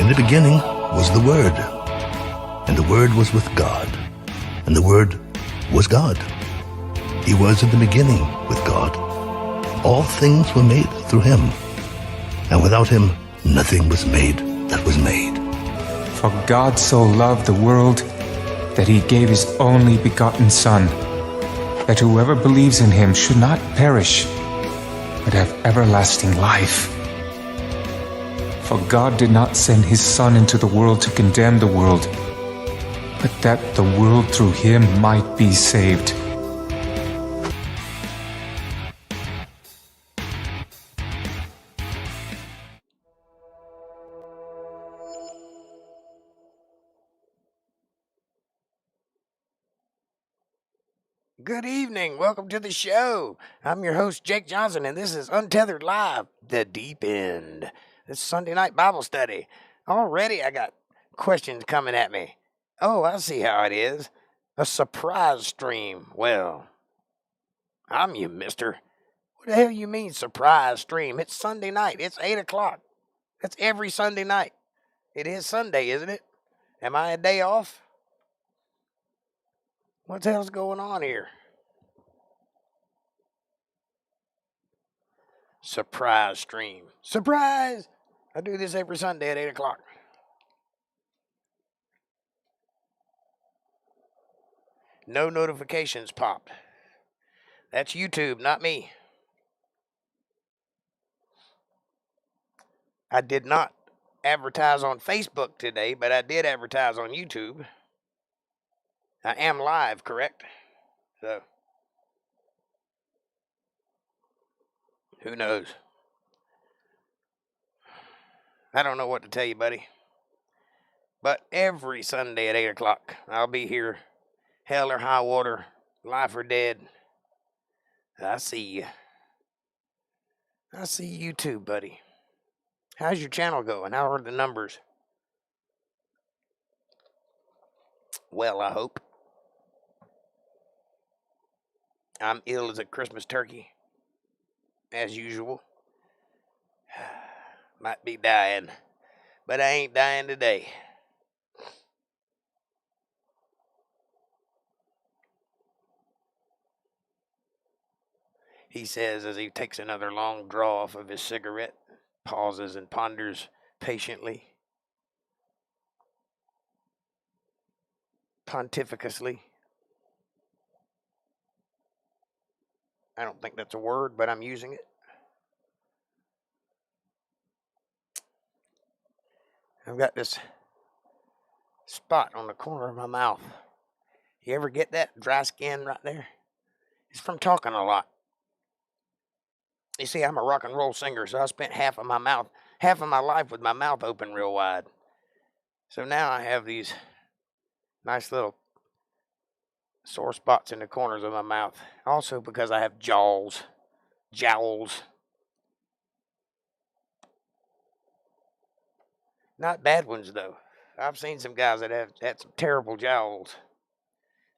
In the beginning was the Word, and the Word was with God, and the Word was God. He was in the beginning with God. All things were made through him, and without him nothing was made that was made. For God so loved the world that he gave his only begotten Son, that whoever believes in him should not perish, but have everlasting life. For God did not send his Son into the world to condemn the world, but that the world through him might be saved. Good evening. Welcome to the show. I'm your host, Jake Johnson, and this is Untethered Live, the deep end. This Sunday night Bible study. Already I got questions coming at me. Oh, I see how it is. A surprise stream. Well, I'm you, mister. What the hell you mean surprise stream? It's Sunday night. It's 8 o'clock. That's every Sunday night. It is Sunday, isn't it? Am I a day off? What the hell's going on here? Surprise stream. Surprise! I do this every Sunday at 8 o'clock. No notifications popped. That's YouTube, not me. I did not advertise on Facebook today, but I did advertise on YouTube. I am live, correct? So, who knows? I don't know what to tell you, buddy. But every Sunday at 8 o'clock, I'll be here. Hell or high water, life or dead. I see you. I see you too, buddy. How's your channel going? How are the numbers? Well, I hope. I'm ill as a Christmas turkey, as usual. Might be dying, but I ain't dying today. He says as he takes another long draw off of his cigarette, pauses and ponders patiently, pontificously. I don't think that's a word, but I'm using it. I've got this spot on the corner of my mouth. You ever get that dry skin right there? It's from talking a lot. You see, I'm a rock and roll singer, so I spent half of my life with my mouth open real wide. So now I have these nice little sore spots in the corners of my mouth. Also because I have jowls. Not bad ones, though. I've seen some guys that have had some terrible jowls.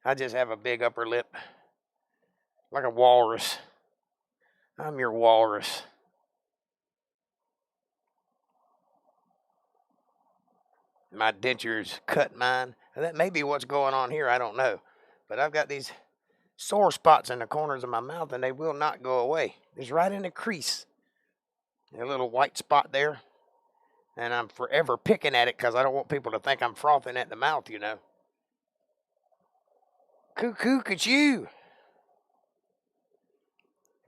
I just have a big upper lip. Like a walrus. I'm your walrus. My dentures cut mine. That may be what's going on here. I don't know. But I've got these sore spots in the corners of my mouth, and they will not go away. It's right in the crease. A little white spot there. And I'm forever picking at it because I don't want people to think I'm frothing at the mouth, you know. Cuckoo, you.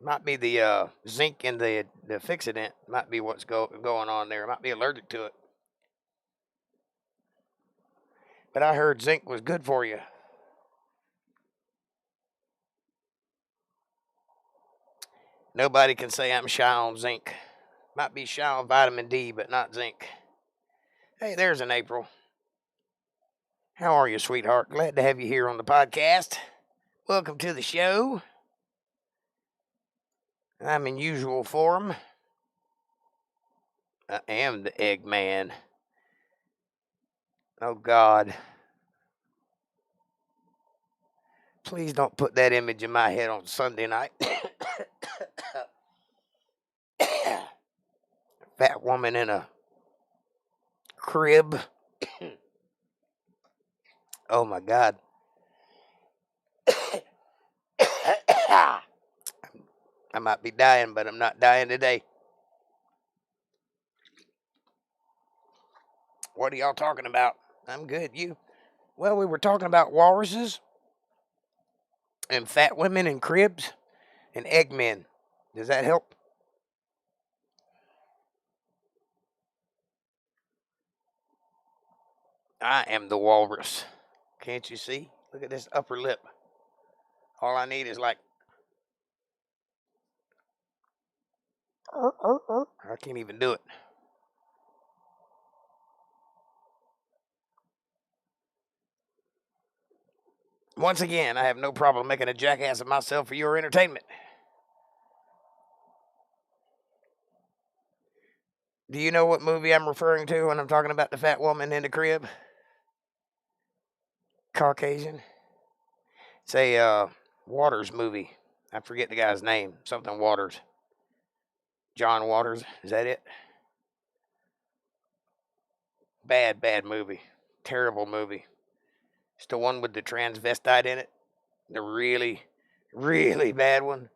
Might be the zinc in the fixidant. Might be what's going on there. Might be allergic to it. But I heard zinc was good for you. Nobody can say I'm shy on zinc. Might be shy on vitamin D, but not zinc. Hey, there's an April. How are you, sweetheart? Glad to have you here on the podcast. Welcome to the show. I'm in usual form. I am the Eggman. Oh, God. Please don't put that image in my head on Sunday night. Fat woman in a crib. Oh my God. I might be dying, but I'm not dying today. What are y'all talking about? I'm good. You? Well, we were talking about walruses and fat women and cribs and eggmen. Does that help? I am the walrus. Can't you see? Look at this upper lip. All I need is like... I can't even do it. Once again, I have no problem making a jackass of myself for your entertainment. Do you know what movie I'm referring to when I'm talking about the fat woman in the crib? Caucasian. It's a Waters movie. I forget the guy's name. Something Waters. John Waters. Is that it? Bad movie. Terrible movie. It's the one with the transvestite in it. The really, really bad one.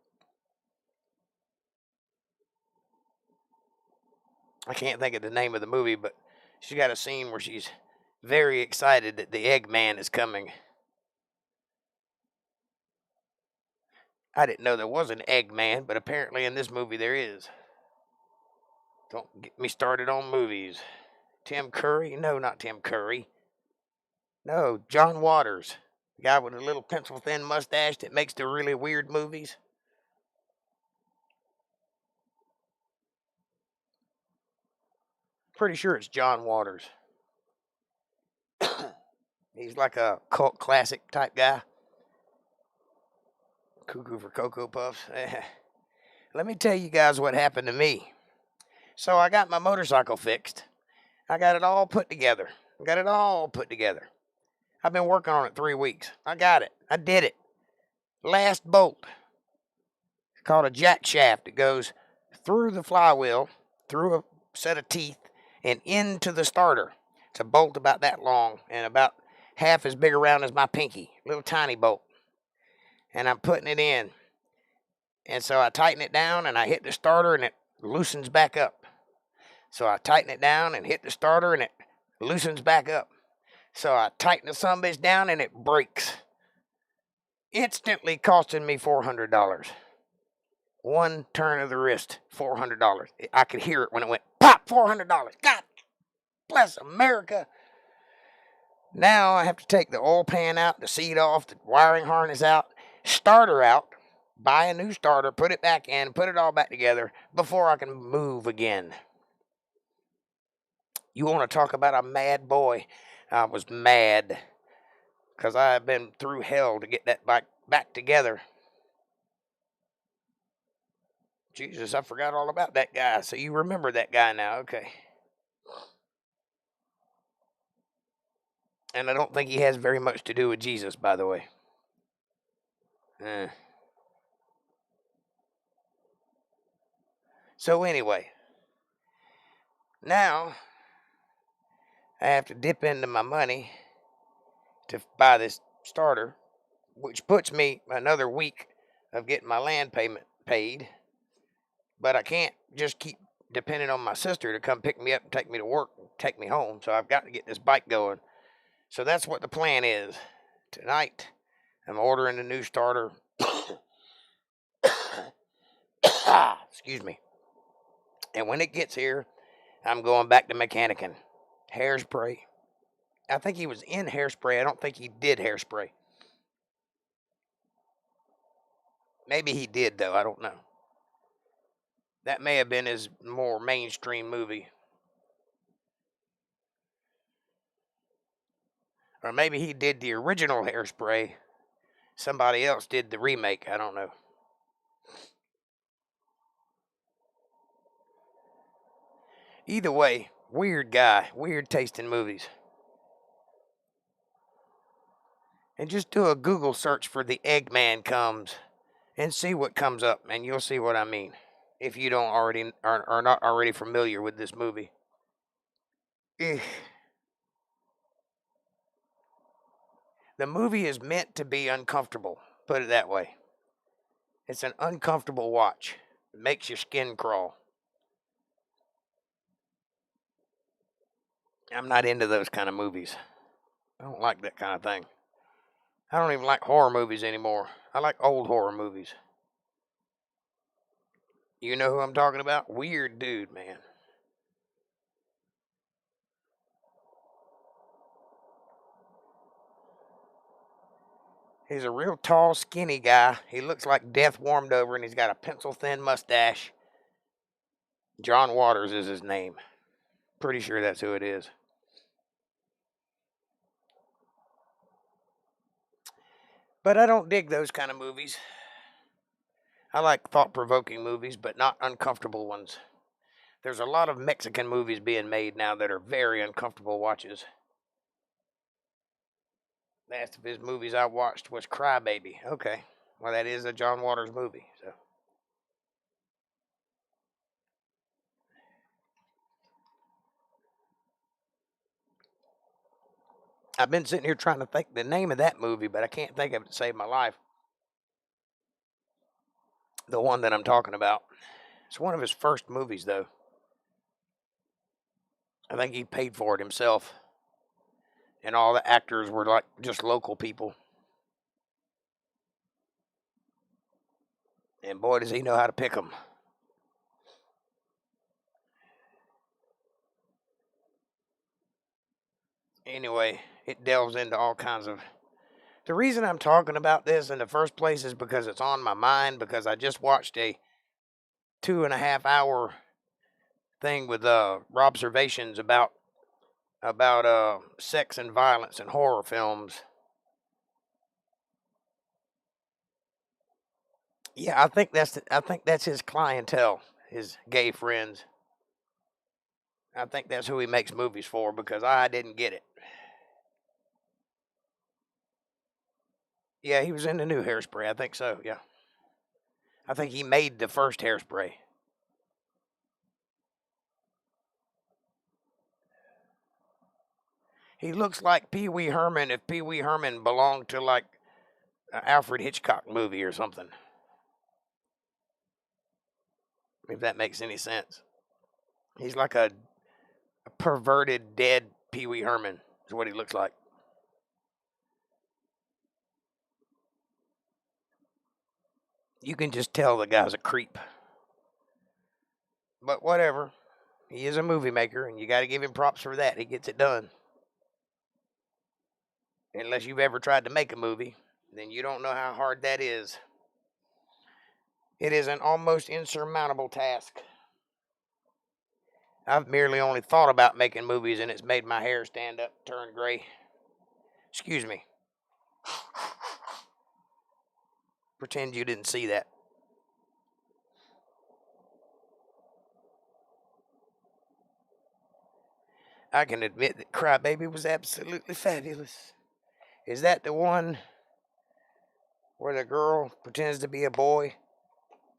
I can't think of the name of the movie, but she's got a scene where she's very excited that the Eggman is coming. I didn't know there was an Eggman, but apparently in this movie there is. Don't get me started on movies. Tim Curry? No, not Tim Curry. No, John Waters. The guy with a little pencil-thin mustache that makes the really weird movies. Pretty sure it's John Waters. He's like a cult classic type guy. Cuckoo for Cocoa Puffs. Let me tell you guys what happened to me. So I got my motorcycle fixed. I got it all put together. I've been working on it 3 weeks. I got it. I did it. Last bolt. It's called a jack shaft. It goes through the flywheel, through a set of teeth, and into the starter. It's a bolt about that long and about half as big around as my pinky. Little tiny bolt. And I'm putting it in. And so I tighten it down and I hit the starter and it loosens back up. So I tighten it down and hit the starter and it loosens back up. So I tighten the sumbitch down and it breaks. Instantly costing me $400. One turn of the wrist, $400. I could hear it when it went pop, $400. God bless America. Now I have to take the oil pan out, the seat off, the wiring harness out, starter out, buy a new starter, put it back in, put it all back together before I can move again. You want to talk about a mad boy? I was mad because I have been through hell to get that bike back together. Jesus, I forgot all about that guy. So you remember that guy now, okay. And I don't think he has very much to do with Jesus, by the way. So anyway, now I have to dip into my money to buy this starter, which puts me another week of getting my land payment paid. But I can't just keep depending on my sister to come pick me up and take me to work and take me home. So I've got to get this bike going. So that's what the plan is. Tonight, I'm ordering a new starter. Excuse me. And when it gets here, I'm going back to mechanicking. Hairspray. I think he was in Hairspray. I don't think he did Hairspray. Maybe he did, though. I don't know. That may have been his more mainstream movie. Or maybe he did the original Hairspray. Somebody else did the remake. I don't know. Either way, weird guy. Weird taste in movies. And just do a Google search for The Eggman Comes and see what comes up, and you'll see what I mean. If you don't already are not already familiar with this movie. The movie is meant to be uncomfortable, put it that way. It's an uncomfortable watch. It makes your skin crawl. I'm not into those kind of movies. I don't like that kind of thing. I don't even like horror movies anymore. I like old horror movies. You know who I'm talking about? Weird dude, man. He's a real tall, skinny guy. He looks like death warmed over, and he's got a pencil-thin mustache. John Waters is his name. Pretty sure that's who it is. But I don't dig those kind of movies. I like thought-provoking movies, but not uncomfortable ones. There's a lot of Mexican movies being made now that are very uncomfortable watches. Last of his movies I watched was Cry Baby. Okay. Well, that is a John Waters movie, so. I've been sitting here trying to think the name of that movie, but I can't think of it to save my life. The one that I'm talking about. It's one of his first movies, though. I think he paid for it himself. And all the actors were like just local people. And boy, does he know how to pick them. Anyway, it delves into all kinds of... The reason I'm talking about this in the first place is because it's on my mind, because I just watched a 2.5-hour thing with observations about sex and violence in horror films. Yeah, I think that's his clientele, his gay friends. I think that's who he makes movies for, because I didn't get it. Yeah, he was in the new Hairspray. I think so, yeah. I think he made the first Hairspray. He looks like Pee Wee Herman if Pee Wee Herman belonged to like an Alfred Hitchcock movie or something. If that makes any sense. He's like a perverted, dead Pee Wee Herman is what he looks like. You can just tell the guy's a creep. But whatever. He is a movie maker, and you got to give him props for that. He gets it done. Unless you've ever tried to make a movie, then you don't know how hard that is. It is an almost insurmountable task. I've merely only thought about making movies, and it's made my hair stand up, turn gray. Excuse me. Pretend you didn't see that. I can admit that Cry Baby was absolutely fabulous. Is that the one where the girl pretends to be a boy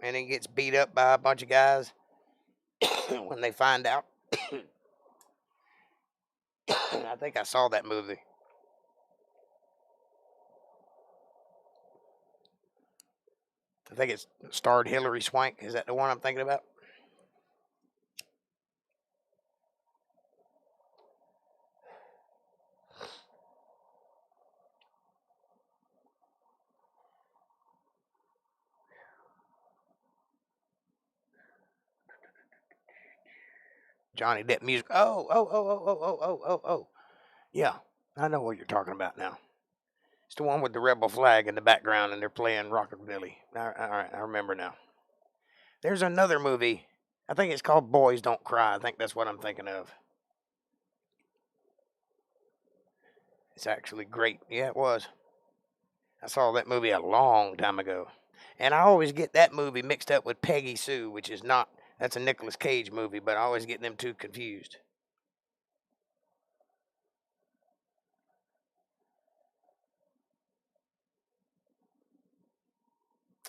and then gets beat up by a bunch of guys when they find out? I think I saw that movie. I think it starred Hilary Swank. Is that the one I'm thinking about? Johnny Depp music. Oh. Yeah, I know what you're talking about now. It's the one with the rebel flag in the background and they're playing Rockabilly. All right, I remember now. There's another movie. I think it's called Boys Don't Cry. I think that's what I'm thinking of. It's actually great. Yeah, it was. I saw that movie a long time ago. And I always get that movie mixed up with Peggy Sue, which is not, that's a Nicolas Cage movie, but I always get them two confused.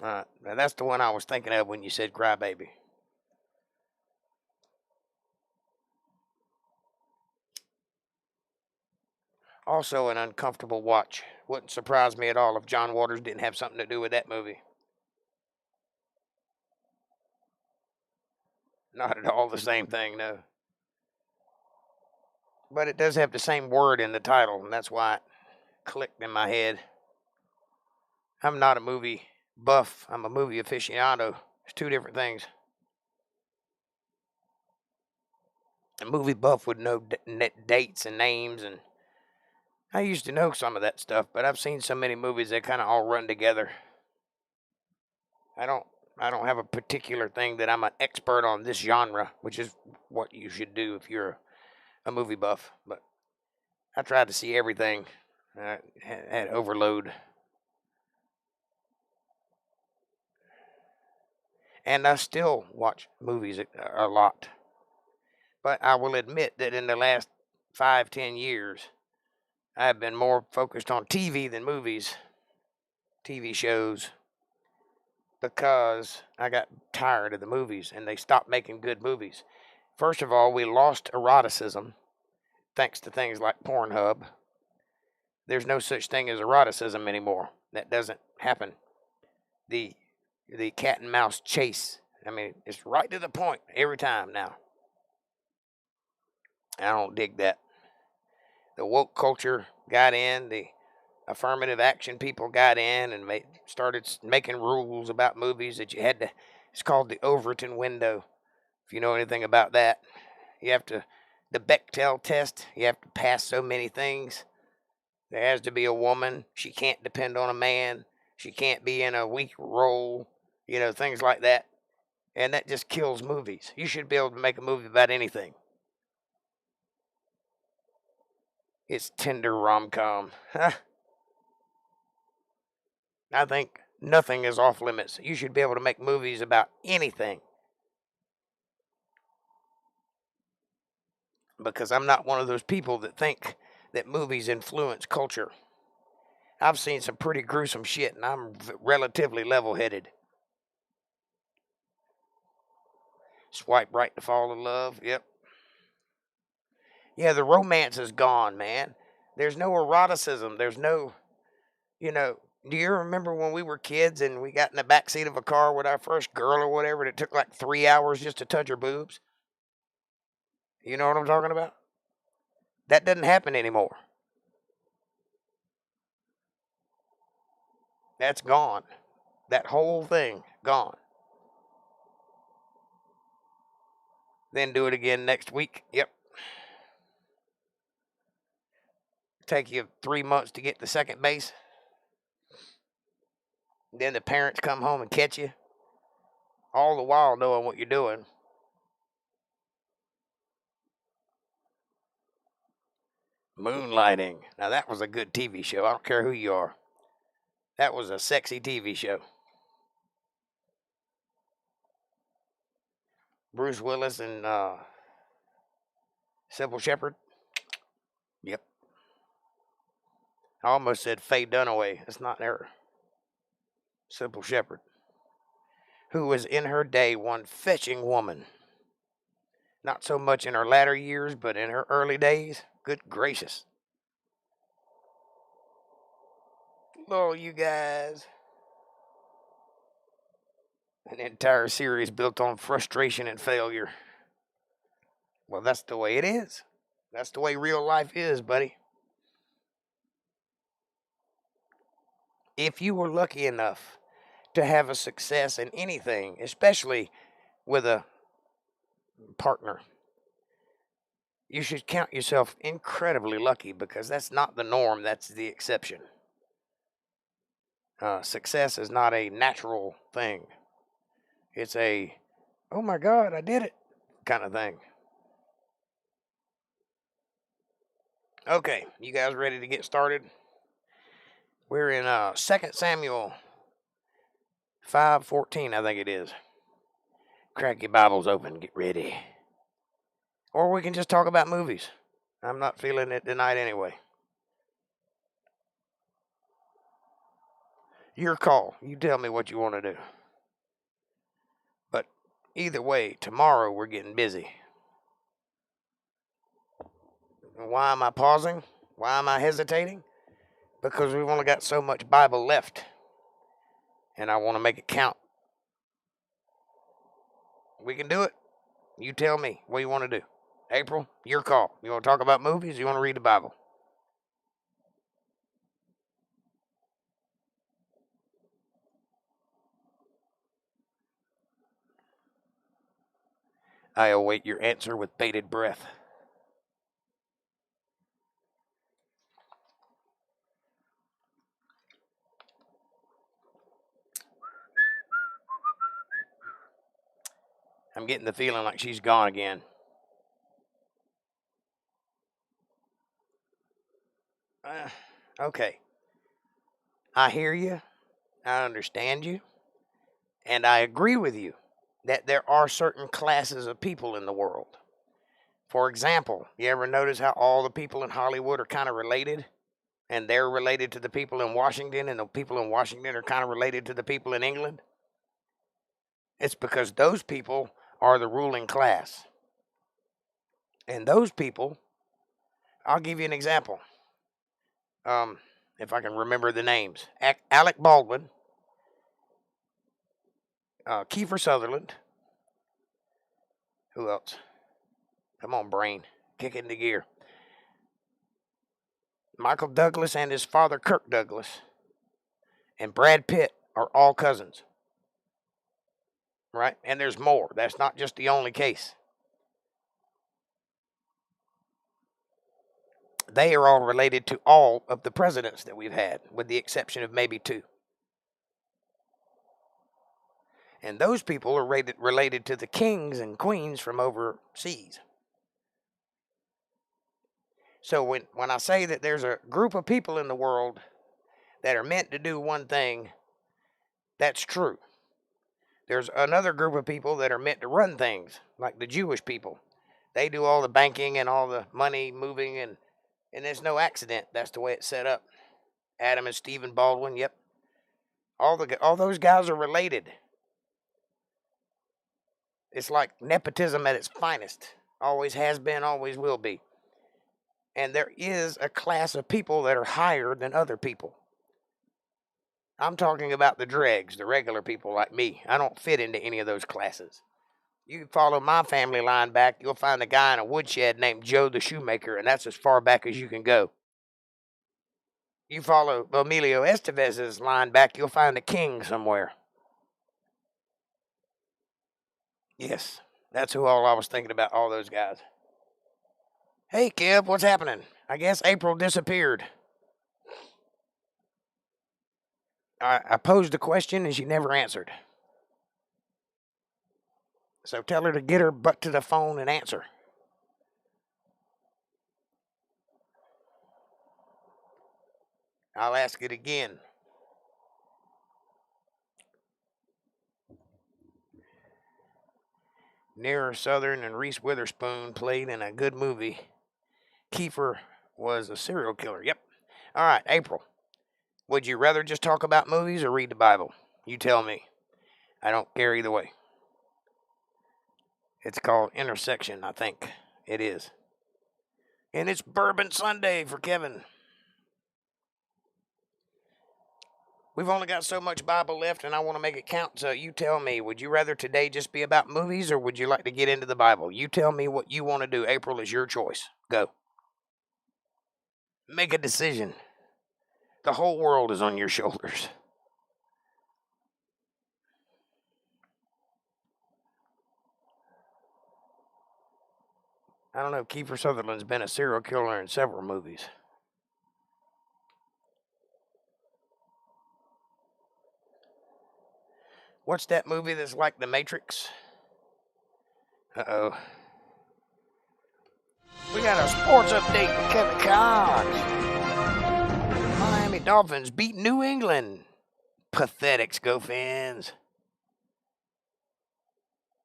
Now that's the one I was thinking of when you said Cry Baby. Also an uncomfortable watch. Wouldn't surprise me at all if John Waters didn't have something to do with that movie. Not at all the same thing, no. But it does have the same word in the title, and that's why it clicked in my head. I'm not a movie buff. I'm a movie aficionado. It's two different things. A movie buff would know dates and names, and I used to know some of that stuff, but I've seen so many movies that kind of all run together. I don't have a particular thing that I'm an expert on this genre, which is what you should do if you're a movie buff. But I tried to see everything. I had overload. And I still watch movies a lot. But I will admit that in the last 5-10 years, I've been more focused on TV than movies, TV shows, because I got tired of the movies and they stopped making good movies. First of all, we lost eroticism thanks to things like Pornhub. There's no such thing as eroticism anymore. That doesn't happen. The cat and mouse chase, I mean, it's right to the point every time now. I don't dig that. The woke culture got in, the affirmative action people got in and started making rules about movies that you had to. It's called the Overton window. If you know anything about that, you have to, the Bechdel test, you have to pass so many things. There has to be a woman. She can't depend on a man. She can't be in a weak role, things like that. And that just kills movies. You should be able to make a movie about anything. It's tender rom-com. I think nothing is off limits. You should be able to make movies about anything. Because I'm not one of those people that think that movies influence culture. I've seen some pretty gruesome shit, and I'm relatively level-headed. Swipe right to fall in love. Yep. Yeah, the romance is gone, man. There's no eroticism. There's no, do you remember when we were kids and we got in the back seat of a car with our first girl or whatever, and it took like 3 hours just to touch her boobs? You know what I'm talking about? That doesn't happen anymore. That's gone. That whole thing, gone. Then do it again next week. Yep. Take you 3 months to get to second base. Then the parents come home and catch you. All the while knowing what you're doing. Moonlighting. Now that was a good TV show. I don't care who you are. That was a sexy TV show. Bruce Willis and Sybil Shepherd. Yep. I almost said Faye Dunaway. It's not her. Sybil Shepherd. Who was in her day one fetching woman. Not so much in her latter years, but in her early days. Good gracious. Hello, you guys. An entire series built on frustration and failure. Well, that's the way it is. That's the way real life is, buddy. If you were lucky enough to have a success in anything, especially with a partner, you should count yourself incredibly lucky, because that's not the norm, that's the exception. Success is not a natural thing. It's a, oh my God, I did it kind of thing. Okay, you guys ready to get started? We're in 2 Samuel 5:14, I think it is. Crack your Bibles open, get ready. Or we can just talk about movies. I'm not feeling it tonight anyway. Your call. You tell me what you want to do. But either way, tomorrow we're getting busy. Why am I pausing? Why am I hesitating? Because we've only got so much Bible left, and I want to make it count. We can do it. You tell me what you want to do. April, your call. You want to talk about movies or you want to read the Bible? I await your answer with bated breath. I'm getting the feeling like she's gone again. Okay. I hear you. I understand you. And I agree with you that there are certain classes of people in the world. For example, you ever notice how all the people in Hollywood are kind of related? And they're related to the people in Washington, and the people in Washington are kind of related to the people in England? It's because those people are the ruling class. And those people, I'll give you an example. If I can remember the names. Alec Baldwin, Kiefer Sutherland. Who else? Come on, brain. Kick it into gear. Michael Douglas and his father, Kirk Douglas, and Brad Pitt are all cousins. Right? And there's more. That's not just the only case. They are all related to all of the presidents that we've had, with the exception of maybe 2. And those people are related to the kings and queens from overseas. So when I say that there's a group of people in the world that are meant to do one thing, that's true. There's another group of people that are meant to run things, like the Jewish people. They do all the banking and all the money moving, and there's no accident. That's the way it's set up. Adam and Stephen Baldwin, yep. All those guys are related. It's like nepotism at its finest. Always has been, always will be. And there is a class of people that are higher than other people. I'm talking about the dregs, the regular people like me. I don't fit into any of those classes. You follow my family line back, you'll find a guy in a woodshed named Joe the Shoemaker, and that's as far back as you can go. You follow Emilio Estevez's line back, you'll find a king somewhere. Yes, that's who all I was thinking about, all those guys. Hey, Kev, what's happening? I guess April disappeared. I posed a question and she never answered. So tell her to get her butt to the phone and answer. I'll ask it again. Nearer Southern and Reese Witherspoon played in a good movie. Kiefer was a serial killer. Yep. All right, April. Would you rather just talk about movies or read the Bible? You tell me. I don't care either way. It's called Intersection, I think. It is. And it's Bourbon Sunday for Kevin. We've only got so much Bible left, and I want to make it count, so you tell me, would you rather today just be about movies, or would you like to get into the Bible? You tell me what you want to do. April, is your choice. Go. Make a decision. The whole world is on your shoulders. I don't know, Kiefer Sutherland's been a serial killer in several movies. What's that movie that's like The Matrix? Uh-oh. We got a sports update with Kevin Cox. Miami Dolphins beat New England. Pathetic, Skofans.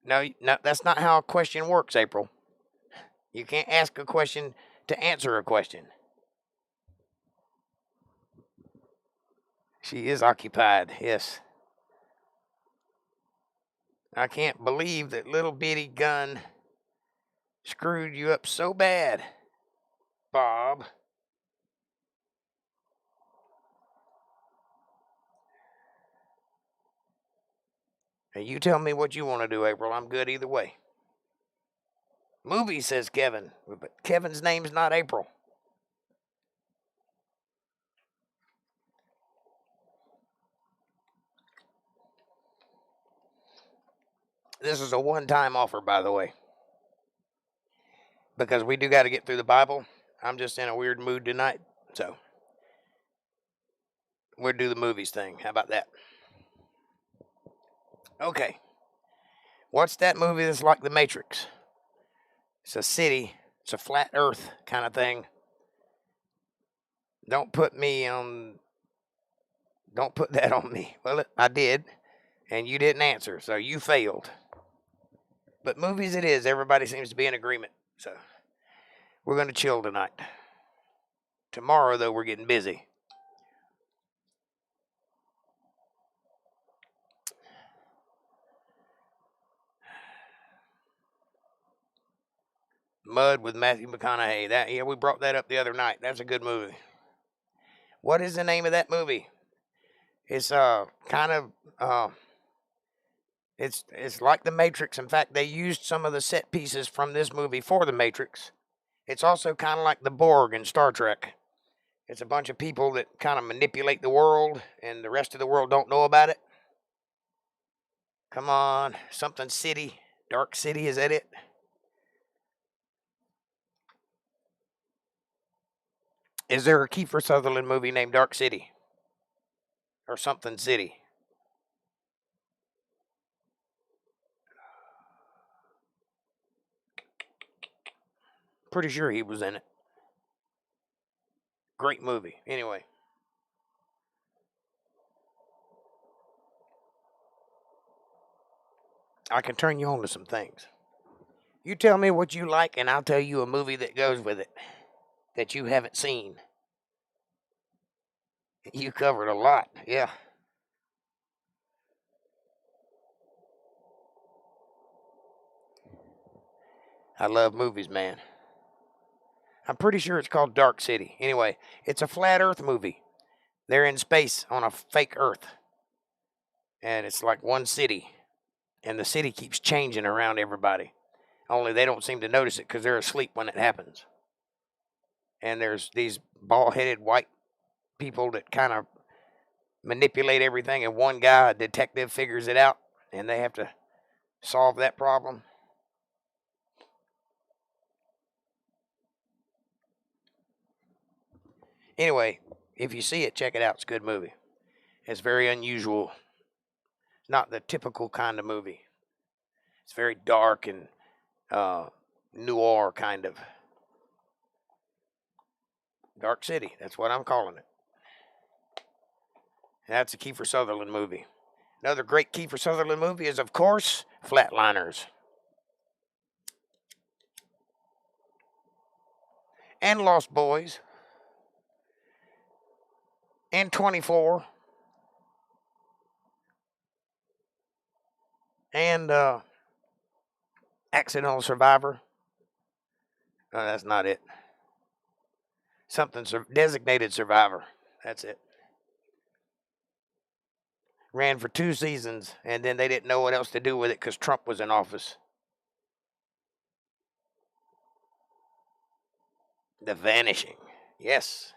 No, that's not how a question works, April. You can't ask a question to answer a question. She is occupied, yes. I can't believe that little bitty gun screwed you up so bad, Bob. And you tell me what you want to do, April. I'm good either way. Movie, says Kevin. But Kevin's name's not April. This is a one-time offer, by the way. Because we do got to get through the Bible. I'm just in a weird mood tonight. So, we'll do the movies thing. How about that? Okay. What's that movie that's like The Matrix? It's a city. It's a flat earth kind of thing. Don't put that on me. Well, I did. And you didn't answer. So you failed. But movies it is. Everybody seems to be in agreement. So we're going to chill tonight. Tomorrow, though, we're getting busy. Mud with Matthew McConaughey. We brought that up the other night. That's a good movie. What is the name of that movie? It's it's like The Matrix. In fact, they used some of the set pieces from this movie for The Matrix. It's also kind of like the Borg in Star Trek. It's a bunch of people that kind of manipulate the world, and the rest of the world don't know about it. Come on, something City, Dark City, is that it? Is there a Kiefer Sutherland movie named Dark City? Or something City? Pretty sure he was in it. Great movie. Anyway. I can turn you on to some things. You tell me what you like, and I'll tell you a movie that goes with it that you haven't seen. You covered a lot, yeah. I love movies, man. I'm pretty sure it's called Dark City. Anyway, it's a flat earth movie. They're in space on a fake earth. And it's like one city. And the city keeps changing around everybody. Only they don't seem to notice it because they're asleep when it happens. And there's these bald-headed white people that kind of manipulate everything. And one guy, a detective, figures it out. And they have to solve that problem. Anyway, if you see it, check it out. It's a good movie. It's very unusual. It's not the typical kind of movie. It's very dark and noir kind of. Dark City, that's what I'm calling it. That's a Kiefer Sutherland movie. Another great Kiefer Sutherland movie is, of course, Flatliners. And Lost Boys. And 24. And Accidental Survivor. No, that's not it. Something Designated Survivor. That's it. Ran for 2 seasons, and then they didn't know what else to do with it because Trump was in office. The Vanishing. Yes.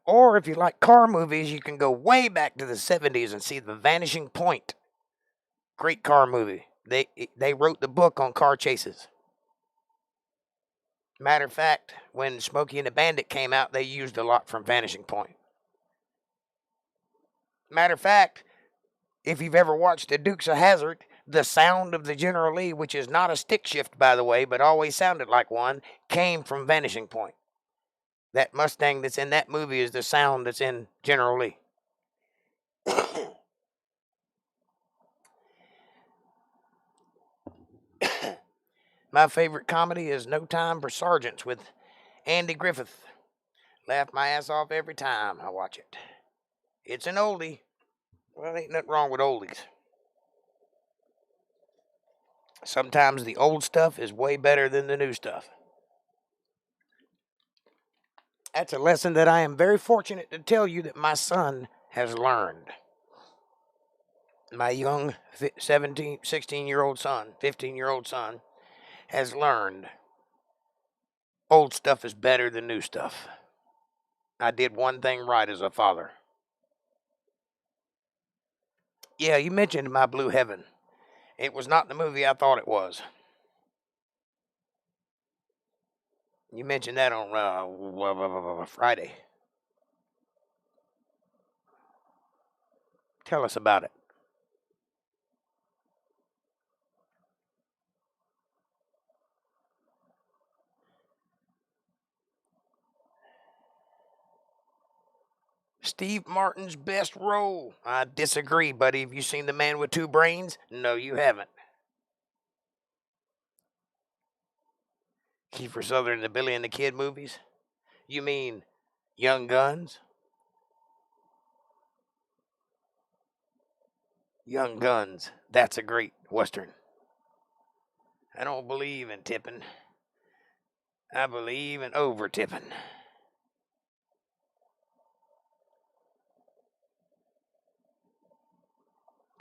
Or if you like car movies, you can go way back to the 70s and see The Vanishing Point. Great car movie. They wrote the book on car chases. Matter of fact, when Smokey and the Bandit came out, they used a lot from Vanishing Point. Matter of fact, if you've ever watched the Dukes of Hazzard, the sound of the General Lee, which is not a stick shift, by the way, but always sounded like one, came from Vanishing Point. That Mustang that's in that movie is the sound that's in General Lee. My favorite comedy is No Time for Sergeants with Andy Griffith. Laugh my ass off every time I watch it. It's an oldie. Well, ain't nothing wrong with oldies. Sometimes the old stuff is way better than the new stuff. That's a lesson that I am very fortunate to tell you that my son has learned. my young 17, 16-year-old son, 15-year-old son, has learned old stuff is better than new stuff. I did one thing right as a father. Yeah, you mentioned My Blue Heaven. It was not the movie I thought it was. You mentioned that on Friday. Tell us about it. Steve Martin's best role. I disagree, buddy. Have you seen The Man with Two Brains? No, you haven't. Kiefer Sutherland, the Billy and the Kid movies? You mean Young Guns? Young Guns. That's a great Western. I don't believe in tipping. I believe in over tipping.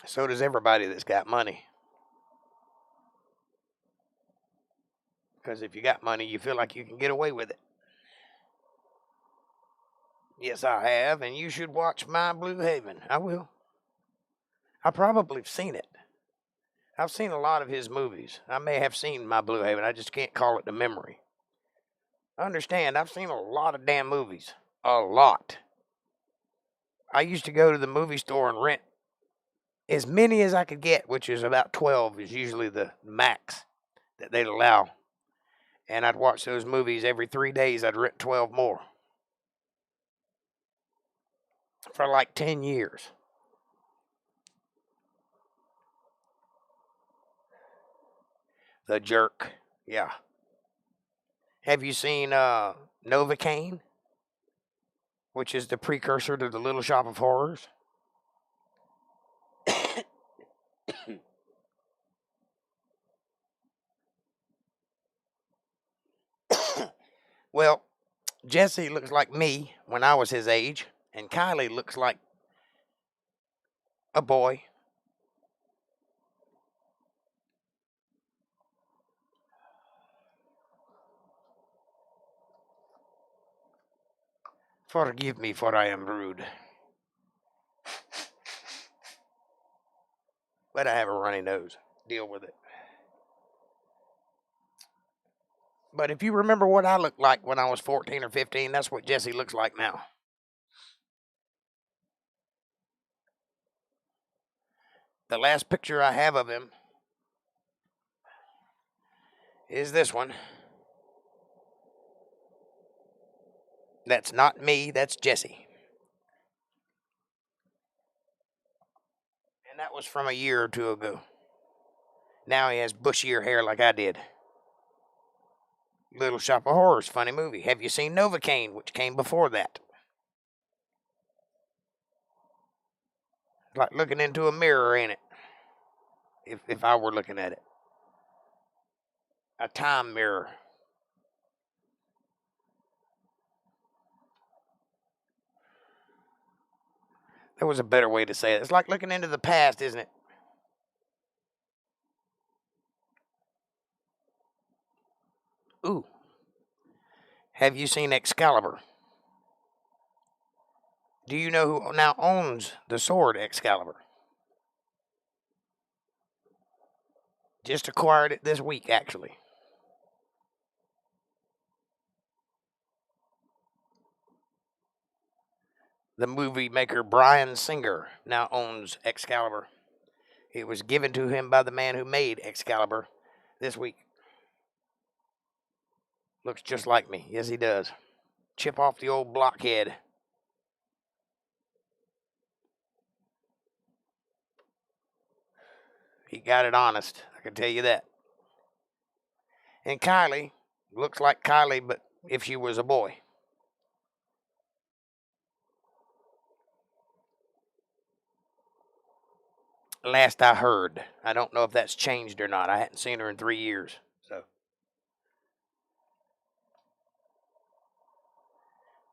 So does everybody that's got money. Because if you got money, you feel like you can get away with it. Yes, I have, and you should watch My Blue Heaven. I will. I probably have seen it. I've seen a lot of his movies. I may have seen My Blue Heaven. I just can't call it to memory. Understand, I've seen a lot of damn movies. A lot. I used to go to the movie store and rent as many as I could get, which is about 12 is usually the max that they'd allow. And I'd watch those movies every 3 days. I'd rent 12 more. For like 10 years. The Jerk. Yeah. Have you seen Novocaine? Which is the precursor to the Little Shop of Horrors? Well, Jesse looks like me when I was his age, and Kylie looks like a boy. Forgive me, for I am rude. But I have a runny nose. Deal with it. But if you remember what I looked like when I was 14 or 15, that's what Jesse looks like now. The last picture I have of him is this one. That's not me, that's Jesse. And that was from a year or two ago. Now he has bushier hair like I did. Little Shop of Horrors, funny movie. Have you seen Novocaine, which came before that? Like looking into a mirror, ain't it? If I were looking at it. A time mirror. There was a better way to say it. It's like looking into the past, isn't it? Ooh. Have you seen Excalibur? Do you know who now owns the sword Excalibur? Just acquired it this week, actually. The movie maker Bryan Singer now owns Excalibur. It was given to him by the man who made Excalibur this week. Looks just like me. Yes, he does. Chip off the old blockhead. He got it honest, I can tell you that. And Kylie looks like Kylie, but if she was a boy. Last I heard. I don't know if that's changed or not. I hadn't seen her in 3 years.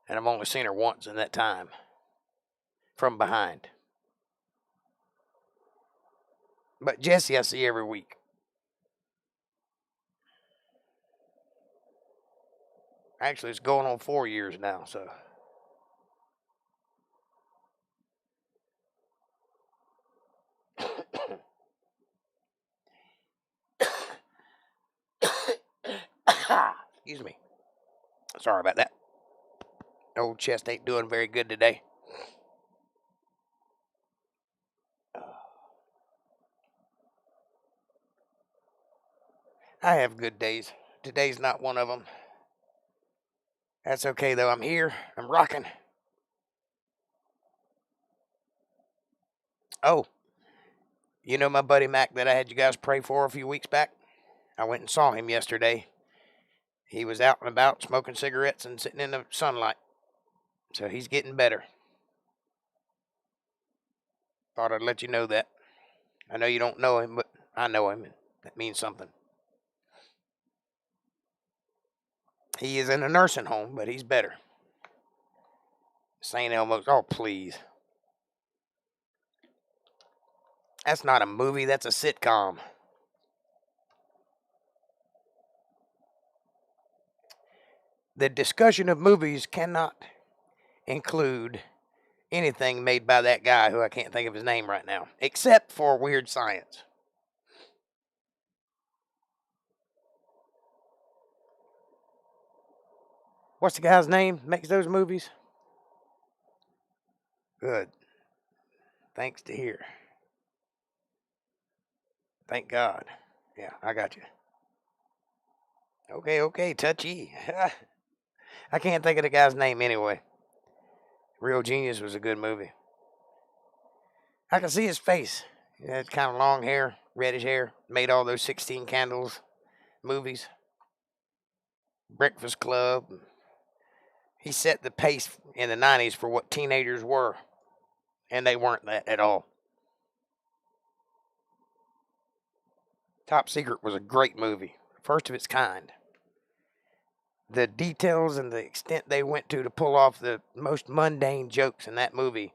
And I've only seen her once in that time. From behind. But Jesse I see every week. Actually, it's going on 4 years now, so. Excuse me. Sorry about that. Old chest ain't doing very good today. I have good days. Today's not one of them. That's okay, though. I'm here. I'm rocking. Oh, you know my buddy Mac that I had you guys pray for a few weeks back? I went and saw him yesterday. He was out and about smoking cigarettes and sitting in the sunlight. So he's getting better. Thought I'd let you know that. I know you don't know him, but I know him, and that means something. He is in a nursing home, but he's better. St. Elmo's. Oh, please. That's not a movie. That's a sitcom. The discussion of movies cannot include anything made by that guy who I can't think of his name right now, except for Weird Science. What's the guy's name? Makes those movies? Good. Thanks to hear. Thank God. Yeah, I got you. Okay, touchy. I can't think of the guy's name anyway. Real Genius was a good movie. I can see his face. He had kind of long hair, reddish hair. Made all those 16 Candles movies. Breakfast Club. He set the pace in the 90s for what teenagers were. And they weren't that at all. Top Secret was a great movie. First of its kind. The details and the extent they went to pull off the most mundane jokes in that movie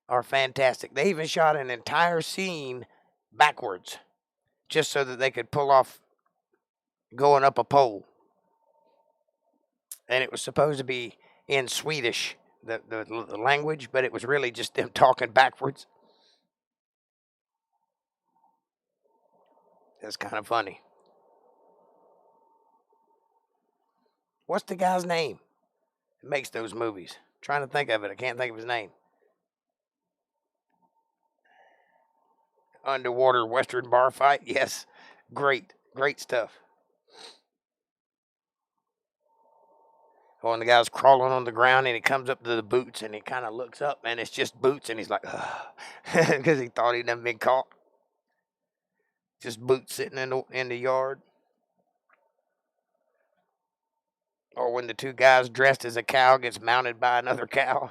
are fantastic. They even shot an entire scene backwards just so that they could pull off going up a pole. And it was supposed to be in Swedish, the language, but it was really just them talking backwards. That's kind of funny. What's the guy's name that makes those movies? I'm trying to think of it. I can't think of his name. Underwater Western bar fight. Yes. Great stuff. Oh, and the guy's crawling on the ground and he comes up to the boots and he kind of looks up and it's just boots and he's like, because he thought he'd never been caught. Just boots sitting in the yard. Or when the two guys dressed as a cow gets mounted by another cow.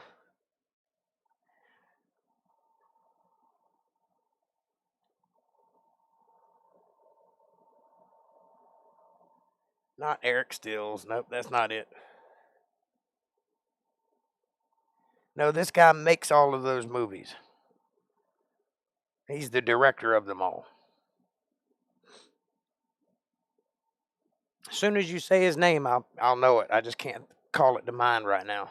Not Eric Stills. Nope, that's not it. No, this guy makes all of those movies. He's the director of them all. As soon as you say his name, I'll know it. I just can't call it to mind right now.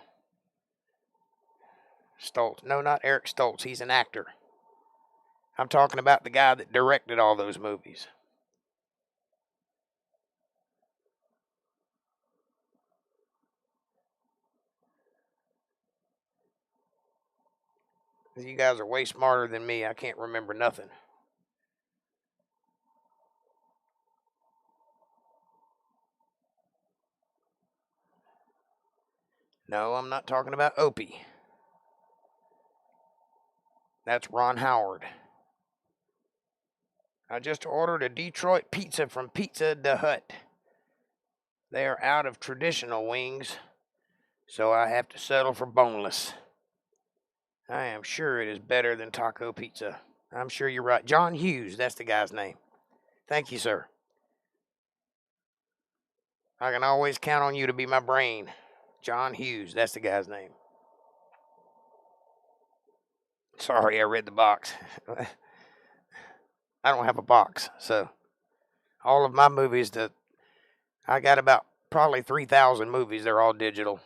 Stoltz. No, not Eric Stoltz. He's an actor. I'm talking about the guy that directed all those movies. You guys are way smarter than me. I can't remember nothing. No, I'm not talking about Opie. That's Ron Howard. I just ordered a Detroit pizza from Pizza the Hut. They are out of traditional wings, so I have to settle for boneless. I am sure it is better than taco pizza. I'm sure you're right. John Hughes, that's the guy's name. Thank you, sir. I can always count on you to be my brain. John Hughes, that's the guy's name. Sorry, I read the box. I don't have a box, so all of my movies that I got about probably 3,000 movies. They're all digital.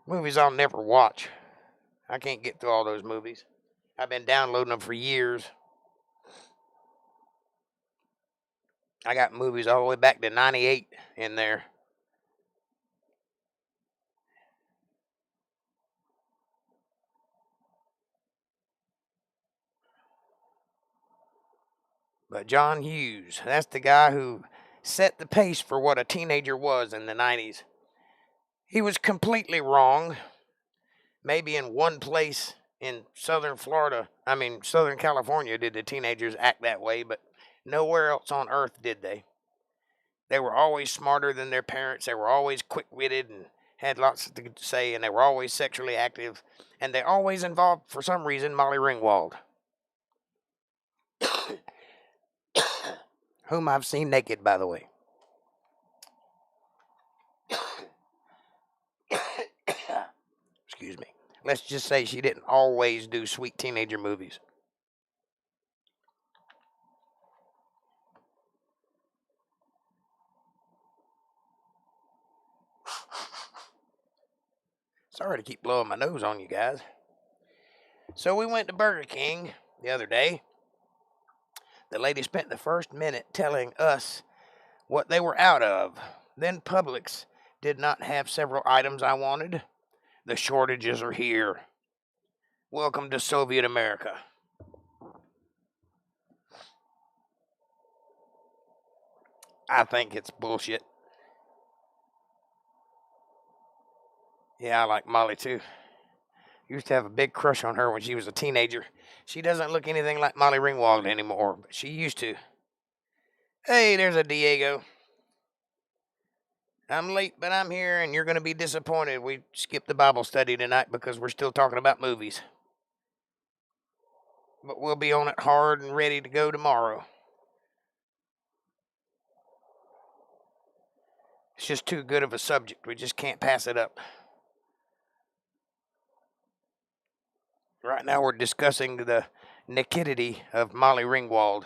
Movies I'll never watch. I can't get through all those movies. I've been downloading them for years. I got movies all the way back to 98 in there. But John Hughes, that's the guy who set the pace for what a teenager was in the 90s. He was completely wrong. Maybe in one place in Southern California did the teenagers act that way, but nowhere else on earth did they. They were always smarter than their parents. They were always quick-witted and had lots to say, and they were always sexually active, and they always involved, for some reason, Molly Ringwald, whom I've seen naked, by the way. Excuse me. Let's just say she didn't always do sweet teenager movies. Sorry to keep blowing my nose on you guys. So we went to Burger King the other day. The lady spent the first minute telling us what they were out of. Then Publix did not have several items I wanted. The shortages are here. Welcome to Soviet America. I think it's bullshit. Yeah, I like Molly too. Used to have a big crush on her when she was a teenager. She doesn't look anything like Molly Ringwald anymore, but she used to. Hey, there's a Diego. I'm late, but I'm here, and you're going to be disappointed. We skipped the Bible study tonight because we're still talking about movies. But we'll be on it hard and ready to go tomorrow. It's just too good of a subject. We just can't pass it up. Right now we're discussing the nakedity of Molly Ringwald.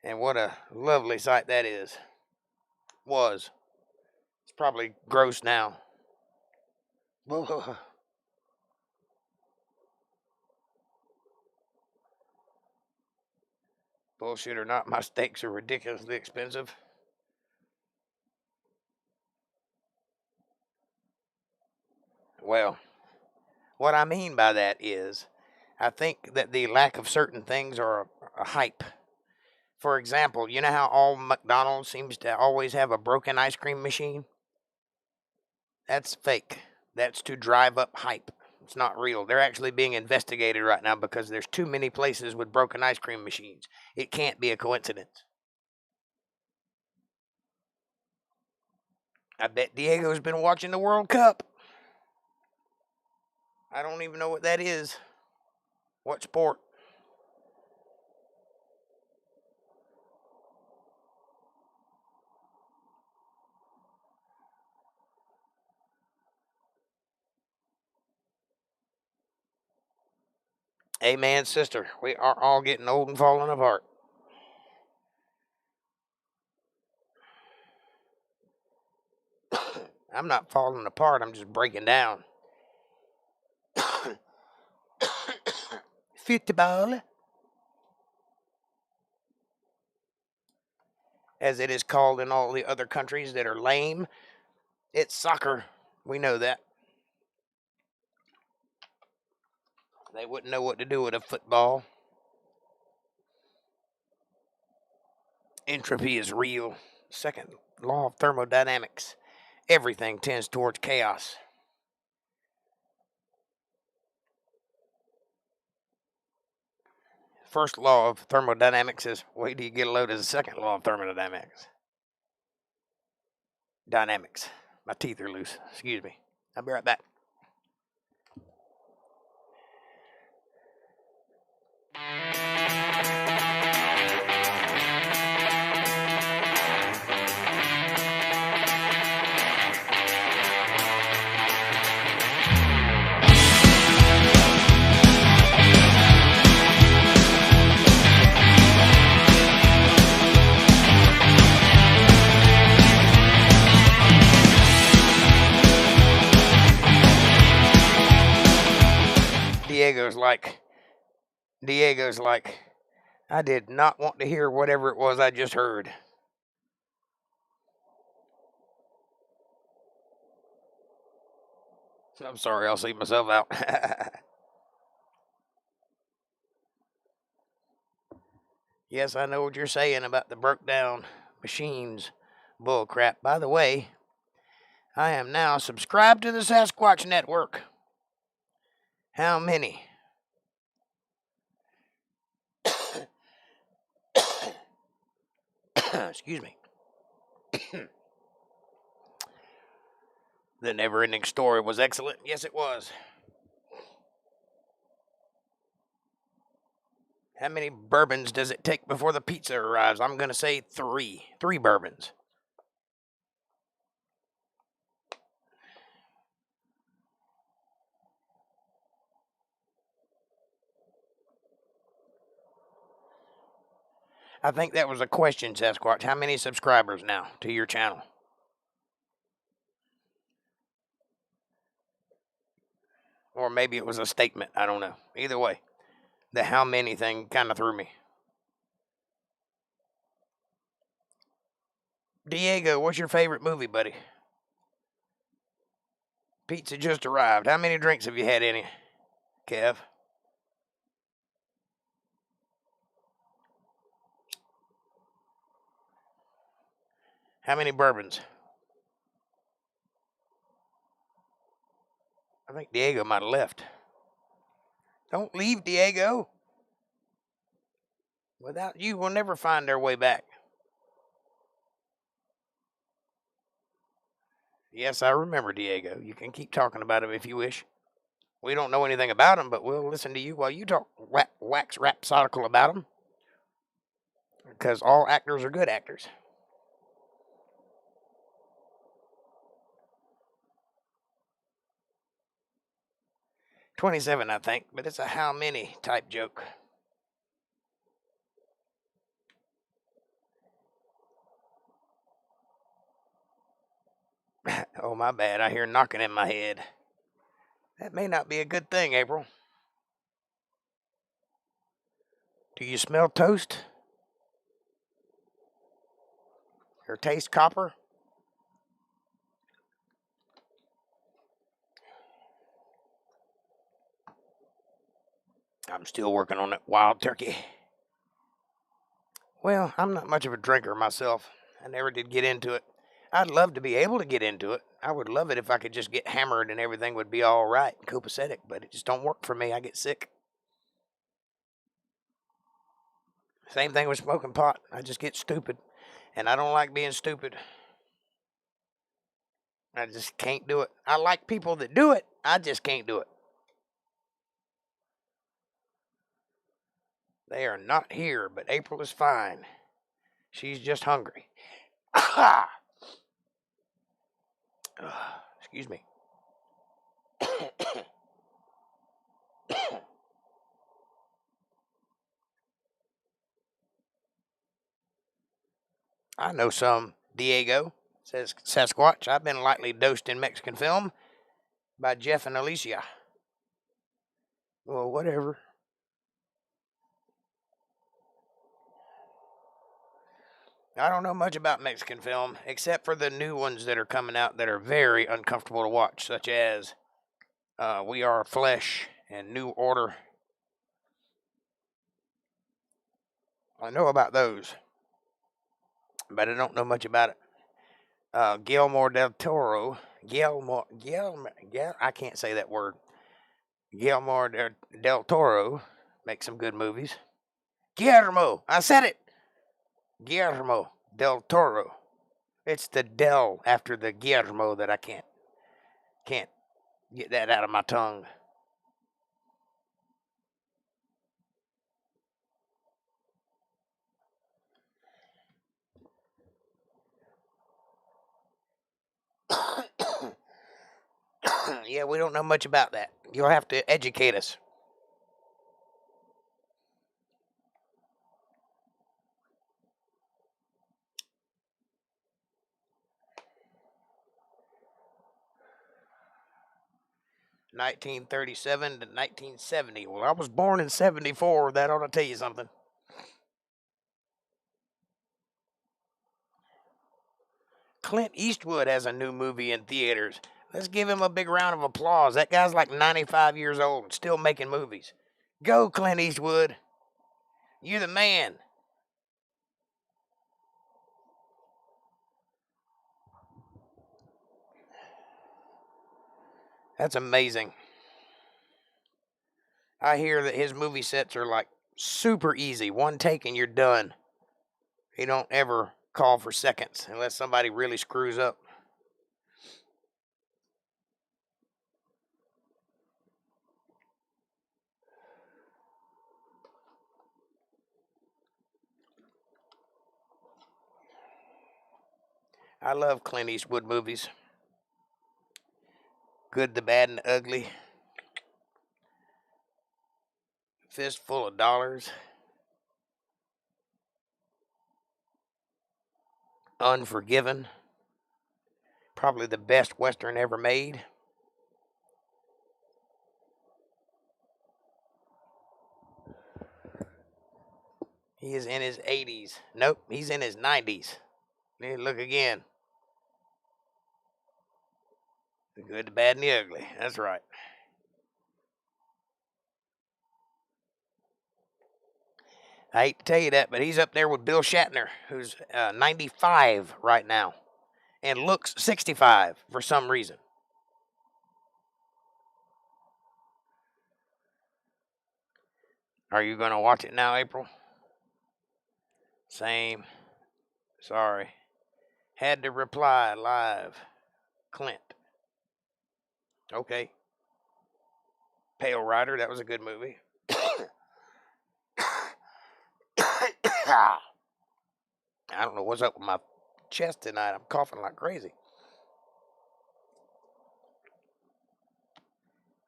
And what a lovely sight that is. Was. It's probably gross now. Bullshit or not, my steaks are ridiculously expensive. Well, what I mean by that is, I think that the lack of certain things are a hype. For example, you know how all McDonald's seems to always have a broken ice cream machine? That's fake. That's to drive up hype. It's not real. They're actually being investigated right now because there's too many places with broken ice cream machines. It can't be a coincidence. I bet Diego's been watching the World Cup. I don't even know what that is. What sport? Amen, sister. We are all getting old and falling apart. I'm not falling apart. I'm just breaking down. Football, as it is called in all the other countries that are lame. It's soccer. We know that. They wouldn't know what to do with a football. Entropy is real. Second law of thermodynamics. Everything tends towards chaos. First law of thermodynamics is wait till you get a load of the second law of thermodynamics. Dynamics. My teeth are loose. Excuse me. I'll be right back. Diego's like, I did not want to hear whatever it was I just heard. I'm sorry, I'll see myself out. Yes, I know what you're saying about the broke down machines. Bull crap. By the way, I am now subscribed to the Sasquatch Network. How many? Excuse me. The never-ending story was excellent. Yes, it was. How many bourbons does it take before the pizza arrives? I'm going to say 3. 3 bourbons. I think that was a question, Sasquatch. How many subscribers now to your channel? Or maybe it was a statement. I don't know. Either way, the how many thing kind of threw me. Diego, what's your favorite movie, buddy? Pizza just arrived. How many drinks have you had in it, Kev? How many bourbons? I think Diego might have left. Don't leave, Diego. Without you, we'll never find our way back. Yes, I remember Diego. You can keep talking about him if you wish. We don't know anything about him, but we'll listen to you while you talk wax rhapsodical about him. Because all actors are good actors. $27, I think, but it's a how many type joke. Oh, my bad. I hear knocking in my head. That may not be a good thing, April. Do you smell toast? Or taste copper? I'm still working on that wild turkey. Well, I'm not much of a drinker myself. I never did get into it. I'd love to be able to get into it. I would love it if I could just get hammered and everything would be all right and copacetic, but it just don't work for me. I get sick. Same thing with smoking pot. I just get stupid, and I don't like being stupid. I just can't do it. I like people that do it. I just can't do it. They are not here, but April is fine. She's just hungry. Excuse me. I know some, Diego, says Sasquatch. I've been lightly dosed in Mexican film by Jeff and Alicia. Well, whatever. I don't know much about Mexican film, except for the new ones that are coming out that are very uncomfortable to watch, such as We Are Flesh and New Order. I know about those, but I don't know much about it. Guillermo del Toro. I can't say that word. Guillermo del Toro makes some good movies. Guillermo, I said it. Guillermo del Toro. It's the del after the Guillermo that I can't get that out of my tongue. Yeah, we don't know much about that. You'll have to educate us. 1937 to 1970. Well, I was born in 74. That ought to tell you something. Clint Eastwood has a new movie in theaters. Let's give him a big round of applause. That guy's like 95 years old and still making movies. Go, Clint Eastwood. You're the man. That's amazing. I hear that his movie sets are like super easy. One take and you're done. He don't ever call for seconds unless somebody really screws up. I love Clint Eastwood movies. Good, the Bad, and the Ugly. Fistful of Dollars. Unforgiven. Probably the best Western ever made. He is in his 80s. Nope, he's in his 90s. Look again. The Good, the Bad, and the Ugly. That's right. I hate to tell you that, but he's up there with Bill Shatner, who's 95 right now and looks 65 for some reason. Are you going to watch it now, April? Same. Sorry. Had to reply live. Clint. Okay. Pale Rider, that was a good movie. I don't know what's up with my chest tonight. I'm coughing like crazy.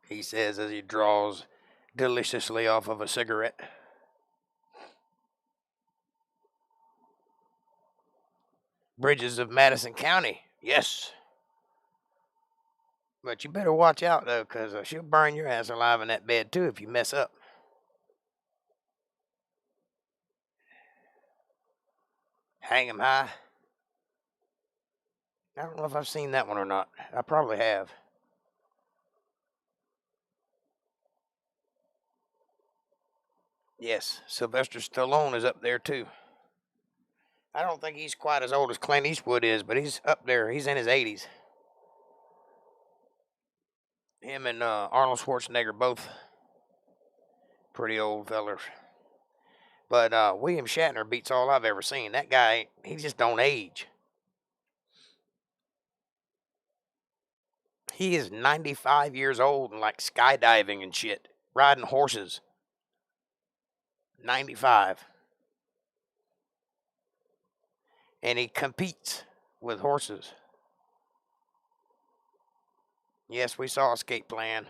He says as he draws deliciously off of a cigarette. Bridges of Madison County. Yes. But you better watch out, though, because she'll burn your ass alive in that bed, too, if you mess up. Hang 'em High. I don't know if I've seen that one or not. I probably have. Yes, Sylvester Stallone is up there, too. I don't think he's quite as old as Clint Eastwood is, but he's up there. He's in his 80s. Him and Arnold Schwarzenegger both pretty old fellers. But William Shatner beats all I've ever seen. That guy, he just don't age. He is 95 years old and like skydiving and shit. Riding horses. 95. And he competes with horses. Yes, we saw Escape Plan.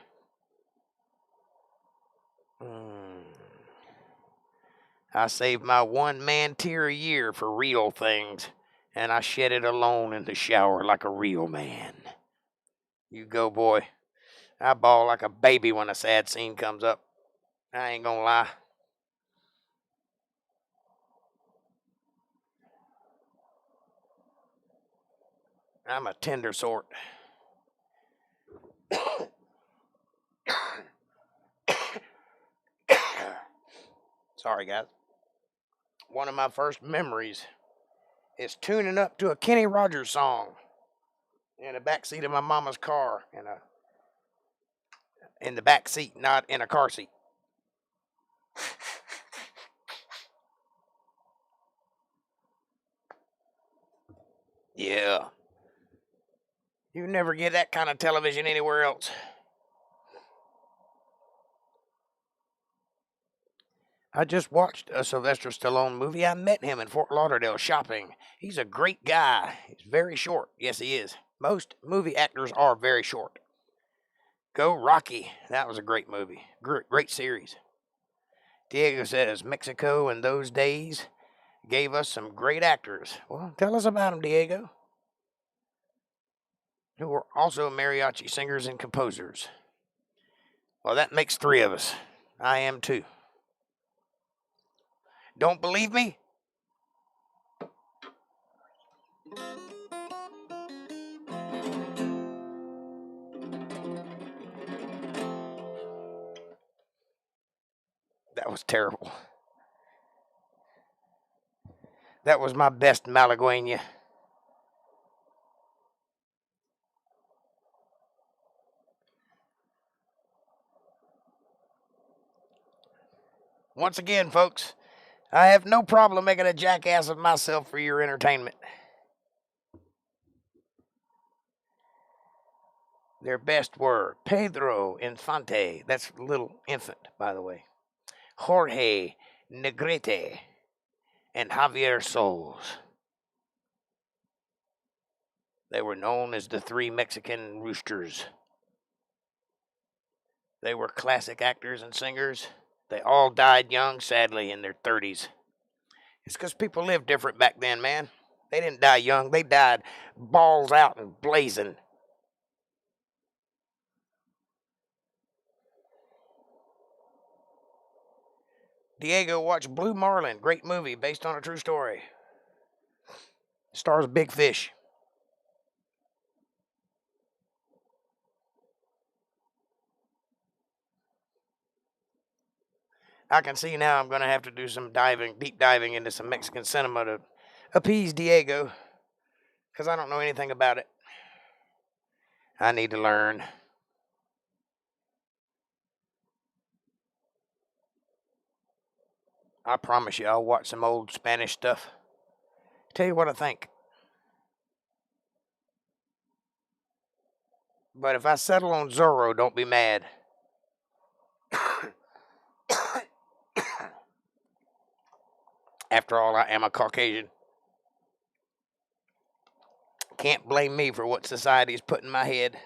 I save my 1 man tear a year for real things, and I shed it alone in the shower like a real man. You go, boy. I bawl like a baby when a sad scene comes up. I ain't gonna lie. I'm a tender sort. Sorry, guys. One of my first memories is tuning up to a Kenny Rogers song in the back seat of my mama's car, in the back seat, not in a car seat. Yeah. You never get that kind of television anywhere else. I just watched a Sylvester Stallone movie. I met him in Fort Lauderdale shopping. He's a great guy. He's very short. Yes, he is. Most movie actors are very short. Go Rocky. That was a great movie. Great series. Diego says Mexico in those days gave us some great actors. Well, tell us about them, Diego. Who were also mariachi singers and composers. Well, that makes 3 of us. I am too. Don't believe me? That was terrible. That was my best Malagueña. Once again, folks, I have no problem making a jackass of myself for your entertainment. Their best were Pedro Infante, that's little infant, by the way, Jorge Negrete, and Javier Soles. They were known as the 3 Mexican Roosters. They were classic actors and singers. They all died young, sadly, in their 30s. It's because people lived different back then, man. They didn't die young. They died balls out and blazing. Diego watched Blue Marlin, great movie based on a true story. Stars Big Fish. I can see now I'm going to have to do some deep diving into some Mexican cinema to appease Diego, because I don't know anything about it. I need to learn. I promise you, I'll watch some old Spanish stuff. Tell you what I think. But if I settle on Zorro, don't be mad. After all, I am a Caucasian. Can't blame me for what society's put in my head.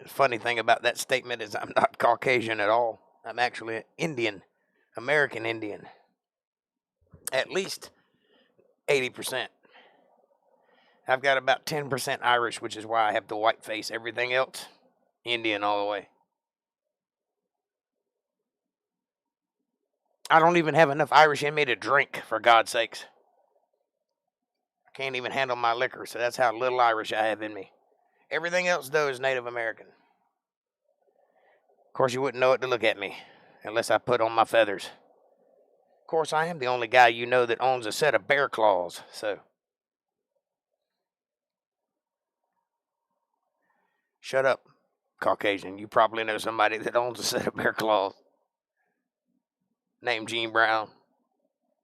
The funny thing about that statement is I'm not Caucasian at all. I'm actually Indian, American Indian. At least 80%. I've got about 10% Irish, which is why I have the white face. Everything else, Indian all the way. I don't even have enough Irish in me to drink, for God's sakes. I can't even handle my liquor, so that's how little Irish I have in me. Everything else, though, is Native American. Of course, you wouldn't know it to look at me, unless I put on my feathers. Of course, I am the only guy you know that owns a set of bear claws, so. Shut up, Caucasian. You probably know somebody that owns a set of bear claws named Gene Brown.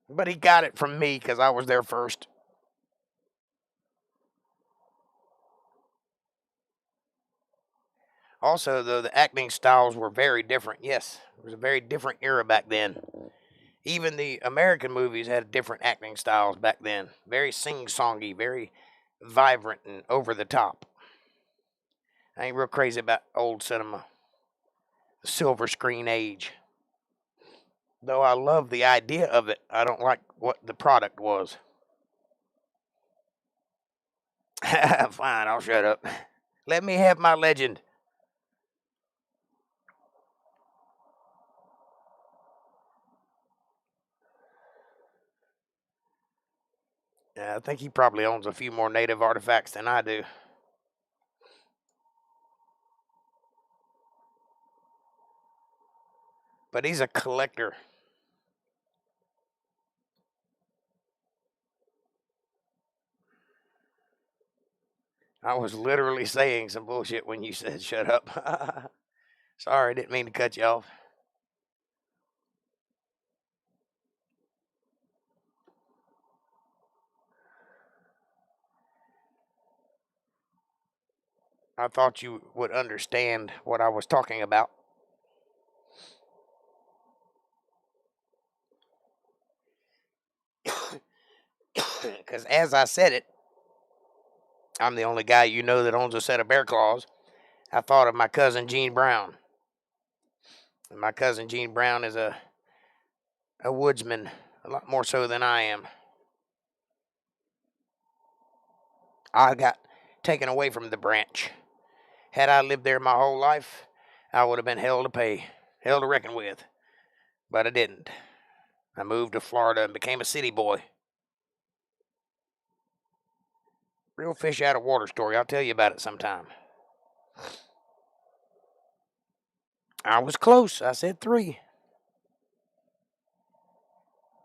But he got it from me because I was there first. Also, though, the acting styles were very different. Yes, it was a very different era back then. Even the American movies had different acting styles back then. Very sing-songy, very vibrant and over the top. I ain't real crazy about old cinema. The silver screen age. Though I love the idea of it, I don't like what the product was. Fine, I'll shut up. Let me have my legend. Yeah, I think he probably owns a few more native artifacts than I do. But he's a collector. I was literally saying some bullshit when you said shut up. Sorry, didn't mean to cut you off. I thought you would understand what I was talking about. Because as I said it, I'm the only guy you know that owns a set of bear claws. I thought of my cousin Gene Brown. And my cousin Gene Brown is a woodsman, A lot more so than I am. I got taken away from the branch. Had I lived there my whole life, I would have been hell to pay, hell to reckon with. But I didn't. I moved to Florida and became a city boy. Real fish out of water story. I'll tell you about it sometime. I was close. I said 3.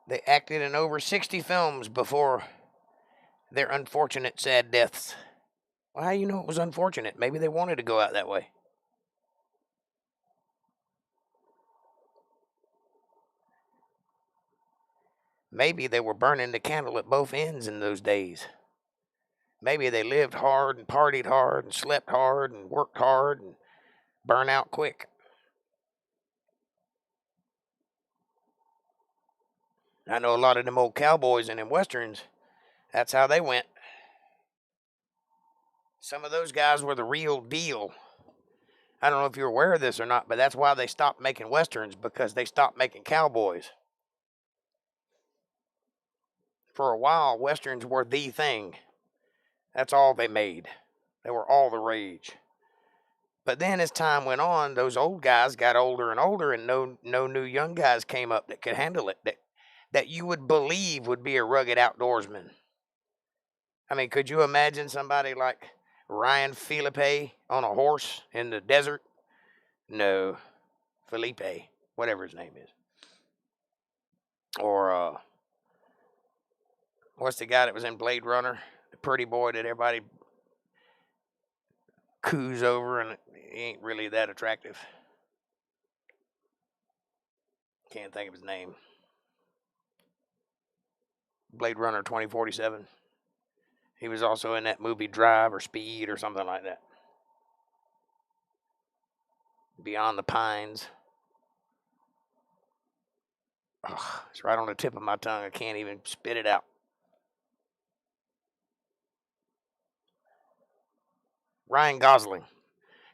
They acted in over 60 films before their unfortunate, sad deaths. Well, how do you know it was unfortunate? Maybe they wanted to go out that way. Maybe they were burning the candle at both ends in those days. Maybe they lived hard and partied hard and slept hard and worked hard and burned out quick. I know a lot of them old cowboys and them westerns, that's how they went. Some of those guys were the real deal. I don't know if you're aware of this or not, but that's why they stopped making westerns, because they stopped making cowboys. For a while, westerns were the thing. That's all they made. They were all the rage. But then as time went on, those old guys got older and older, and no new young guys came up that could handle it, that you would believe would be a rugged outdoorsman. I mean, could you imagine somebody like Ryan Philippe on a horse in the desert? No. Felipe, whatever his name is. Or, what's the guy that was in Blade Runner? The pretty boy that everybody coos over, and he ain't really that attractive. Can't think of his name. Blade Runner 2047. He was also in that movie Drive or Speed or something like that. Beyond the Pines. Oh, it's right on the tip of my tongue. I can't even spit it out. Ryan Gosling.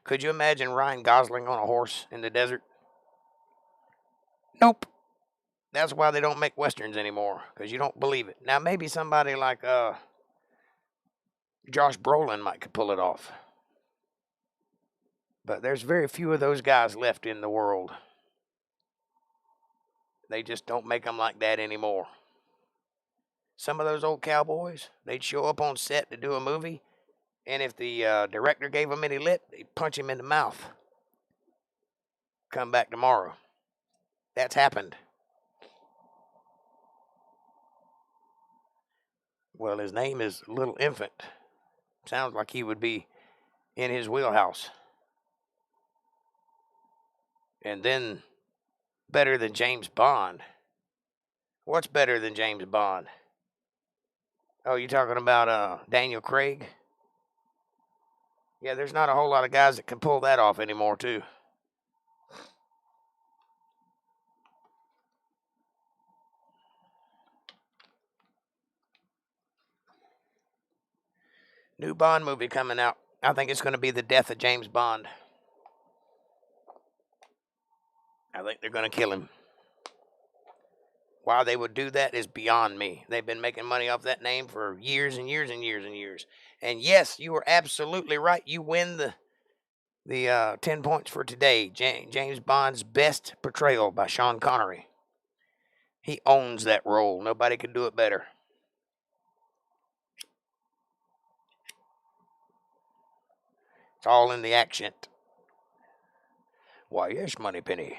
Could you imagine Ryan Gosling on a horse in the desert? Nope. That's why they don't make westerns anymore, because you don't believe it. Now, maybe somebody like Josh Brolin could pull it off. But there's very few of those guys left in the world. They just don't make them like that anymore. Some of those old cowboys, they'd show up on set to do a movie, and if the director gave them any lip, they'd punch him in the mouth. Come back tomorrow. That's happened. Well, his name is Little Infant. Sounds like he would be in his wheelhouse. And then, better than James Bond. What's better than James Bond? Oh, you talking about Daniel Craig? Yeah, there's not a whole lot of guys that can pull that off anymore, too. New Bond movie coming out. I think it's going to be the death of James Bond. I think they're going to kill him. Why they would do that is beyond me. They've been making money off that name for years and years and years and years. And yes, you are absolutely right. You win the 10 points for today. James Bond's best portrayal by Sean Connery. He owns that role. Nobody could do it better. It's all in the accent. Why, yes, Moneypenny.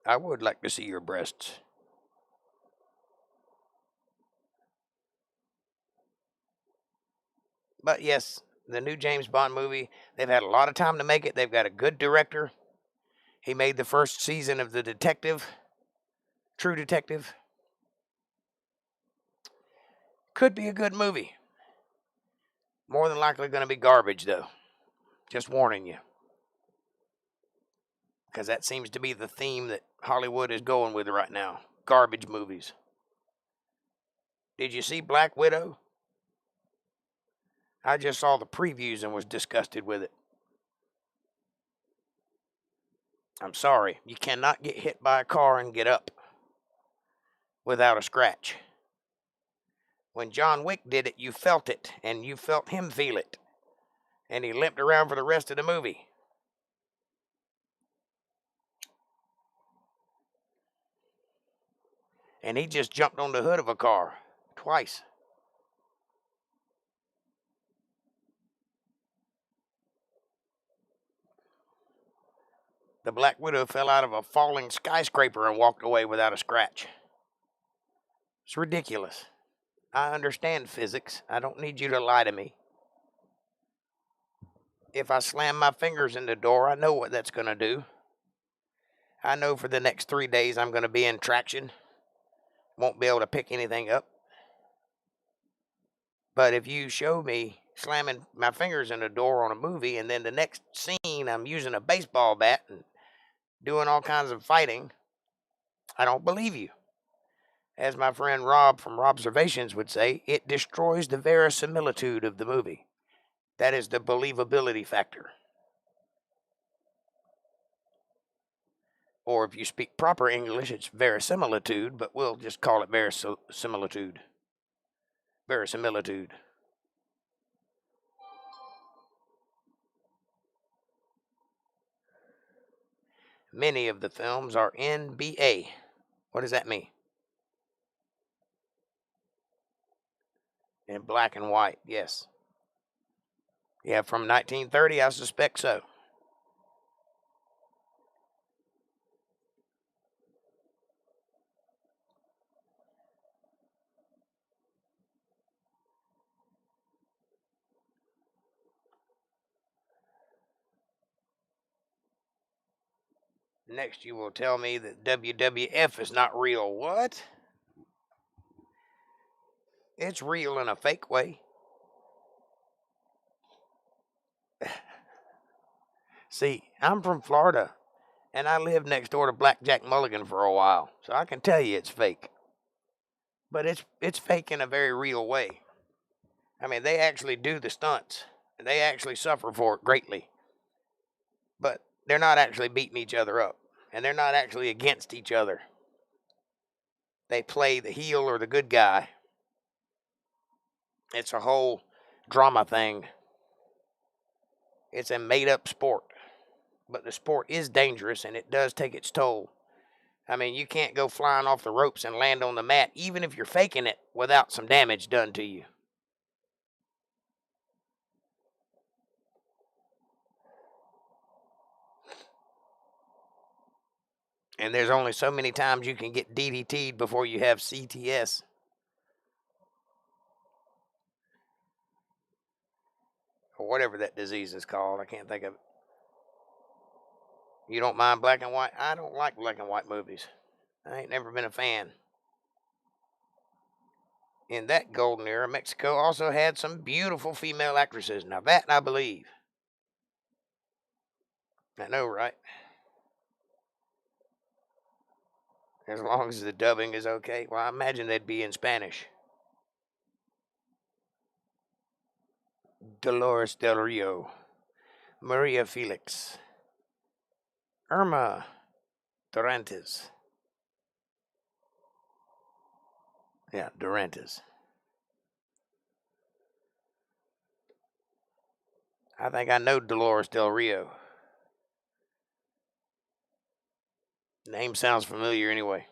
I would like to see your breasts. But yes, the new James Bond movie, they've had a lot of time to make it. They've got a good director. He made the first season of The Detective, True Detective. Could be a good movie. More than likely going to be garbage, though. Just warning you. Because that seems to be the theme that Hollywood is going with right now. Garbage movies. Did you see Black Widow? I just saw the previews and was disgusted with it. I'm sorry, you cannot get hit by a car and get up without a scratch. When John Wick did it, you felt it, and you felt him feel it. And he limped around for the rest of the movie. And he just jumped on the hood of a car twice. The Black Widow fell out of a falling skyscraper and walked away without a scratch. It's ridiculous. I understand physics. I don't need you to lie to me. If I slam my fingers in the door, I know what that's going to do. I know for the next 3 days I'm going to be in traction. Won't be able to pick anything up. But if you show me slamming my fingers in the door on a movie, and then the next scene I'm using a baseball bat and doing all kinds of fighting, I don't believe you. As my friend Rob from Robservations would say, it destroys the verisimilitude of the movie. That is the believability factor. Or if you speak proper English, it's verisimilitude, but we'll just call it verisimilitude. Verisimilitude. Many of the films are NBA. What does that mean? In black and white, yes. Yeah, from 1930, I suspect so. Next, you will tell me that WWF is not real. What? It's real in a fake way. See, I'm from Florida, and I lived next door to Blackjack Mulligan for a while, so I can tell you it's fake. But it's fake in a very real way. I mean, they actually do the stunts, and they actually suffer for it greatly. But they're not actually beating each other up, and they're not actually against each other. They play the heel or the good guy. It's a whole drama thing. It's a made-up sport. But the sport is dangerous, and it does take its toll. I mean, you can't go flying off the ropes and land on the mat, even if you're faking it, without some damage done to you. And there's only so many times you can get DDT'd before you have CTS. Or whatever that disease is called. I can't think of it. You don't mind black and white? I don't like black and white movies. I ain't never been a fan. In that golden era, Mexico also had some beautiful female actresses. Now that I believe. I know, right? As long as the dubbing is okay. Well, I imagine they'd be in Spanish. Dolores Del Rio, Maria Felix, Irma Durantes. Yeah, Durantes. I think I know Dolores Del Rio. Name sounds familiar anyway.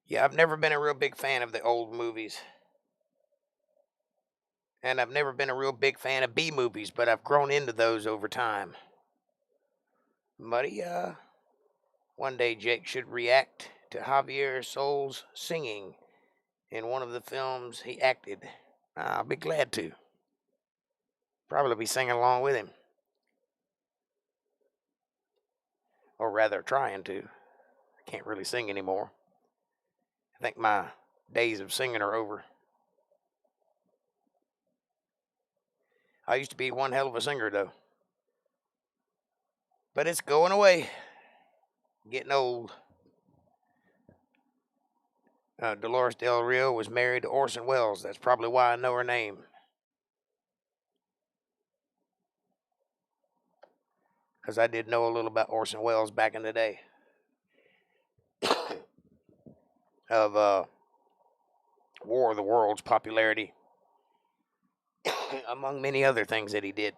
Yeah, I've never been a real big fan of the old movies. And I've never been a real big fan of B movies, but I've grown into those over time. Buddy, one day Jake should react to Javier Sol's singing in one of the films he acted. I'll be glad to. Probably be singing along with him. Or rather, trying to. I can't really sing anymore. I think my days of singing are over. I used to be one hell of a singer, though. But it's going away. Getting old. Dolores Del Rio was married to Orson Welles. That's probably why I know her name. Because I did know a little about Orson Welles back in the day. Of War of the Worlds popularity. Among many other things that he did.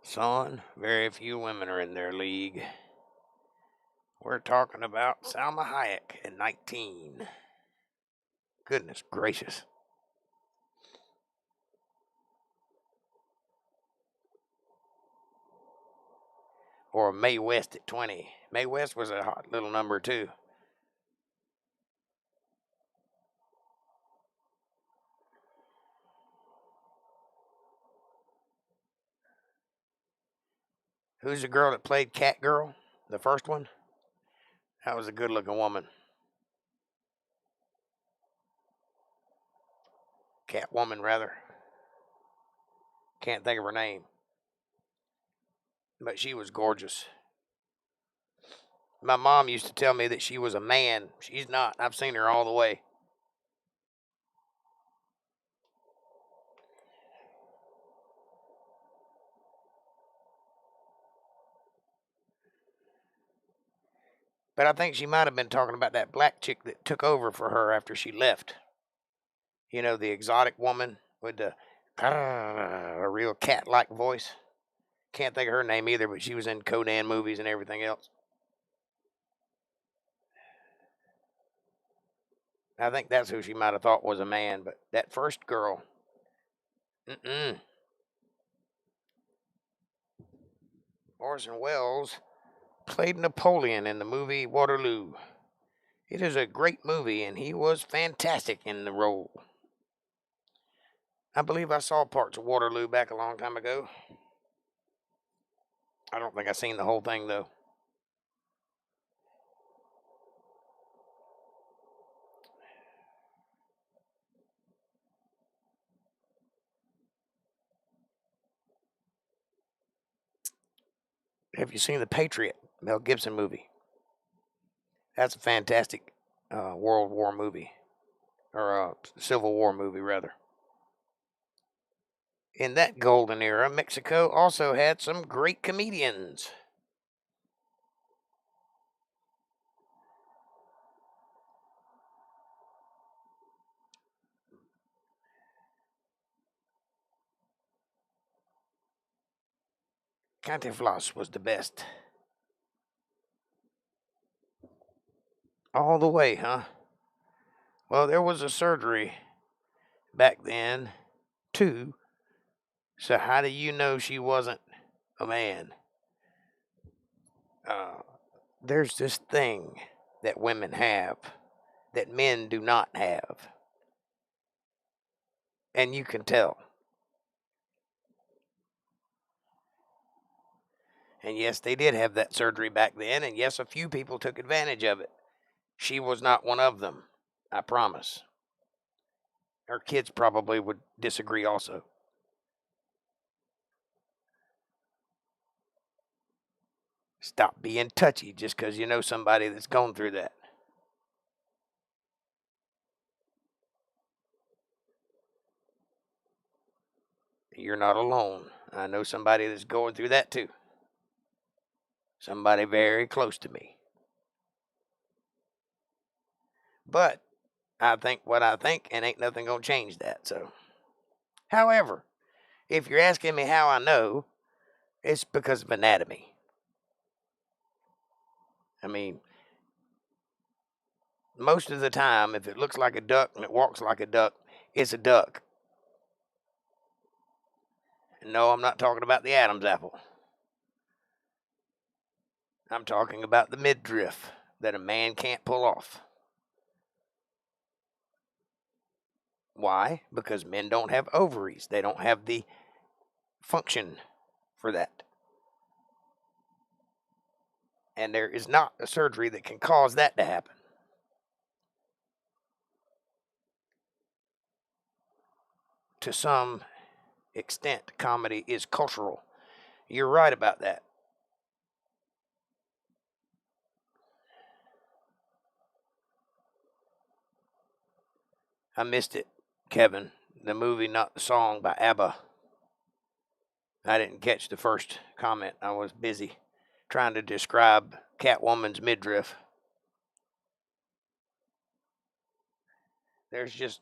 Son, very few women are in their league. We're talking about Salma Hayek at 19. Goodness gracious. Or Mae West at 20. Mae West was a hot little number too. Who's the girl that played Catgirl? The first one? That was a good looking woman. Catwoman, rather. Can't think of her name. But she was gorgeous. My mom used to tell me that she was a man. She's not. I've seen her all the way. But I think she might have been talking about that black chick that took over for her after she left. You know, the exotic woman with the a real cat-like voice. Can't think of her name either, but she was in Conan movies and everything else. I think that's who she might have thought was a man, but that first girl, Orson Welles played Napoleon in the movie Waterloo. It is a great movie, and he was fantastic in the role. I believe I saw parts of Waterloo back a long time ago. I don't think I've seen the whole thing, though. Have you seen The Patriot, Mel Gibson movie? That's a fantastic World War movie, or Civil War movie, rather. In that golden era, Mexico also had some great comedians. Cantinflas was the best. All the way, huh? Well, there was a surgery back then, too. So how do you know she wasn't a man? There's this thing that women have that men do not have. And you can tell. And yes, they did have that surgery back then. And yes, a few people took advantage of it. She was not one of them, I promise. Her kids probably would disagree also. Stop being touchy just because you know somebody that's gone through that. You're not alone. I know somebody that's going through that too. Somebody very close to me. But I think what I think, and ain't nothing going to change that. So, however, if you're asking me how I know, it's because of anatomy. I mean, most of the time, if it looks like a duck and it walks like a duck, it's a duck. No, I'm not talking about the Adam's apple. I'm talking about the midriff that a man can't pull off. Why? Because men don't have ovaries. They don't have the function for that. And there is not a surgery that can cause that to happen. To some extent, comedy is cultural. You're right about that. I missed it, Kevin. The movie, not the song, by ABBA. I didn't catch the first comment. I was busy trying to describe Catwoman's midriff. There's just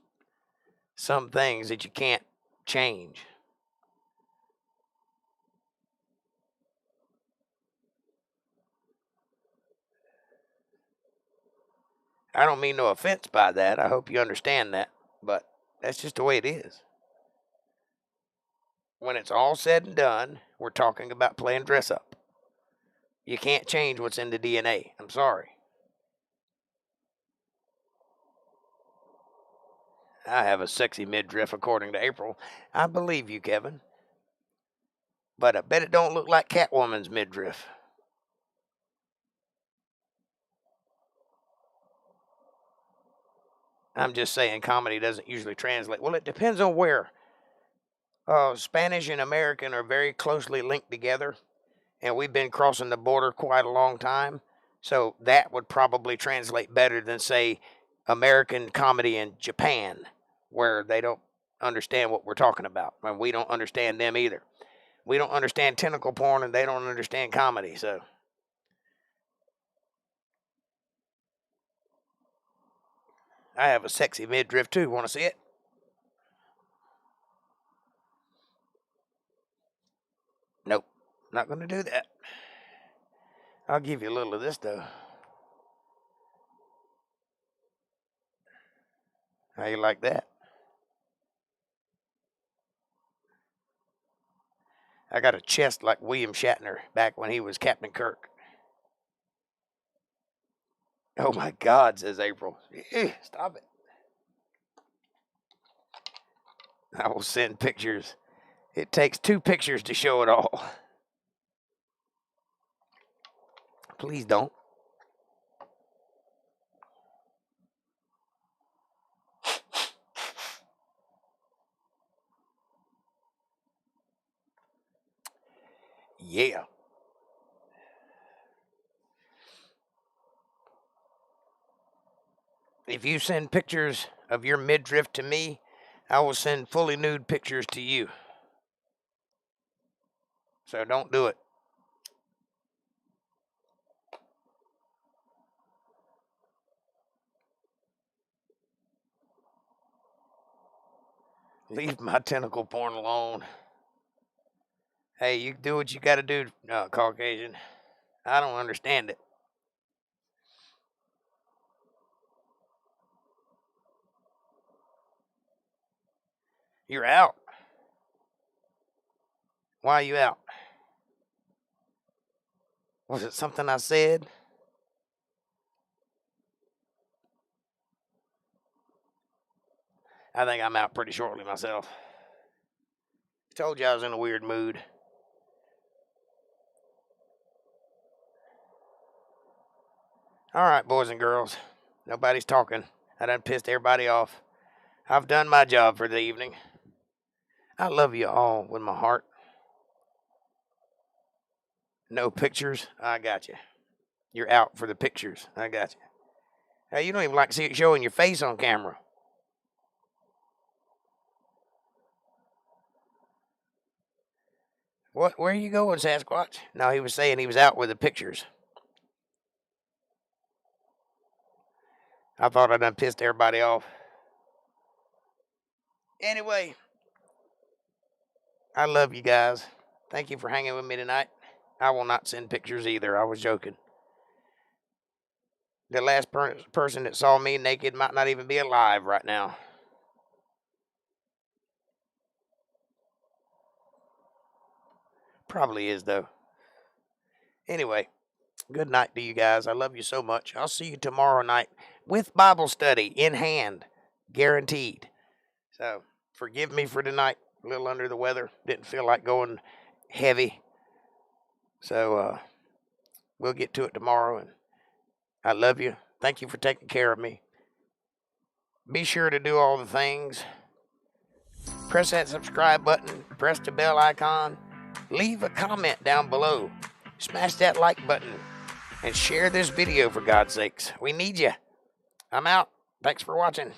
some things that you can't change. I don't mean no offense by that. I hope you understand that. But that's just the way it is. When it's all said and done, we're talking about playing dress up. You can't change what's in the DNA. I'm sorry. I have a sexy midriff, according to April. I believe you, Kevin. But I bet it don't look like Catwoman's midriff. I'm just saying comedy doesn't usually translate. Well, it depends on where. Spanish and American are very closely linked together, and we've been crossing the border quite a long time. So that would probably translate better than, say, American comedy in Japan, where they don't understand what we're talking about. And we don't understand them either. We don't understand tentacle porn, and they don't understand comedy, so... I have a sexy midriff too. Want to see it? Nope. Not going to do that. I'll give you a little of this, though. How you like that? I got a chest like William Shatner back when he was Captain Kirk. Oh my God, says April. Stop it. I will send pictures. It takes 2 pictures to show it all. Please don't. Yeah. If you send pictures of your midriff to me, I will send fully nude pictures to you. So don't do it. Leave my tentacle porn alone. Hey, you do what you got to do, Caucasian. I don't understand it. You're out. Why are you out? Was it something I said? I think I'm out pretty shortly myself. Told you I was in a weird mood. All right, boys and girls. Nobody's talking. I done pissed everybody off. I've done my job for the evening. I love you all with my heart. No pictures? I got you. You're out for the pictures. I got you. Hey, you don't even like showing your face on camera. What? Where are you going, Sasquatch? No, he was saying he was out with the pictures. I thought I done pissed everybody off. Anyway, I love you guys. Thank you for hanging with me tonight. I will not send pictures either. I was joking. The last person that saw me naked might not even be alive right now. Probably is, though. Anyway, good night to you guys. I love you so much. I'll see you tomorrow night with Bible study in hand. Guaranteed. So, forgive me for tonight. A little under the weather. Didn't feel like going heavy. So, we'll get to it tomorrow. And I love you. Thank you for taking care of me. Be sure to do all the things. Press that subscribe button. Press the bell icon. Leave a comment down below. Smash that like button. And share this video, for God's sakes. We need you. I'm out. Thanks for watching.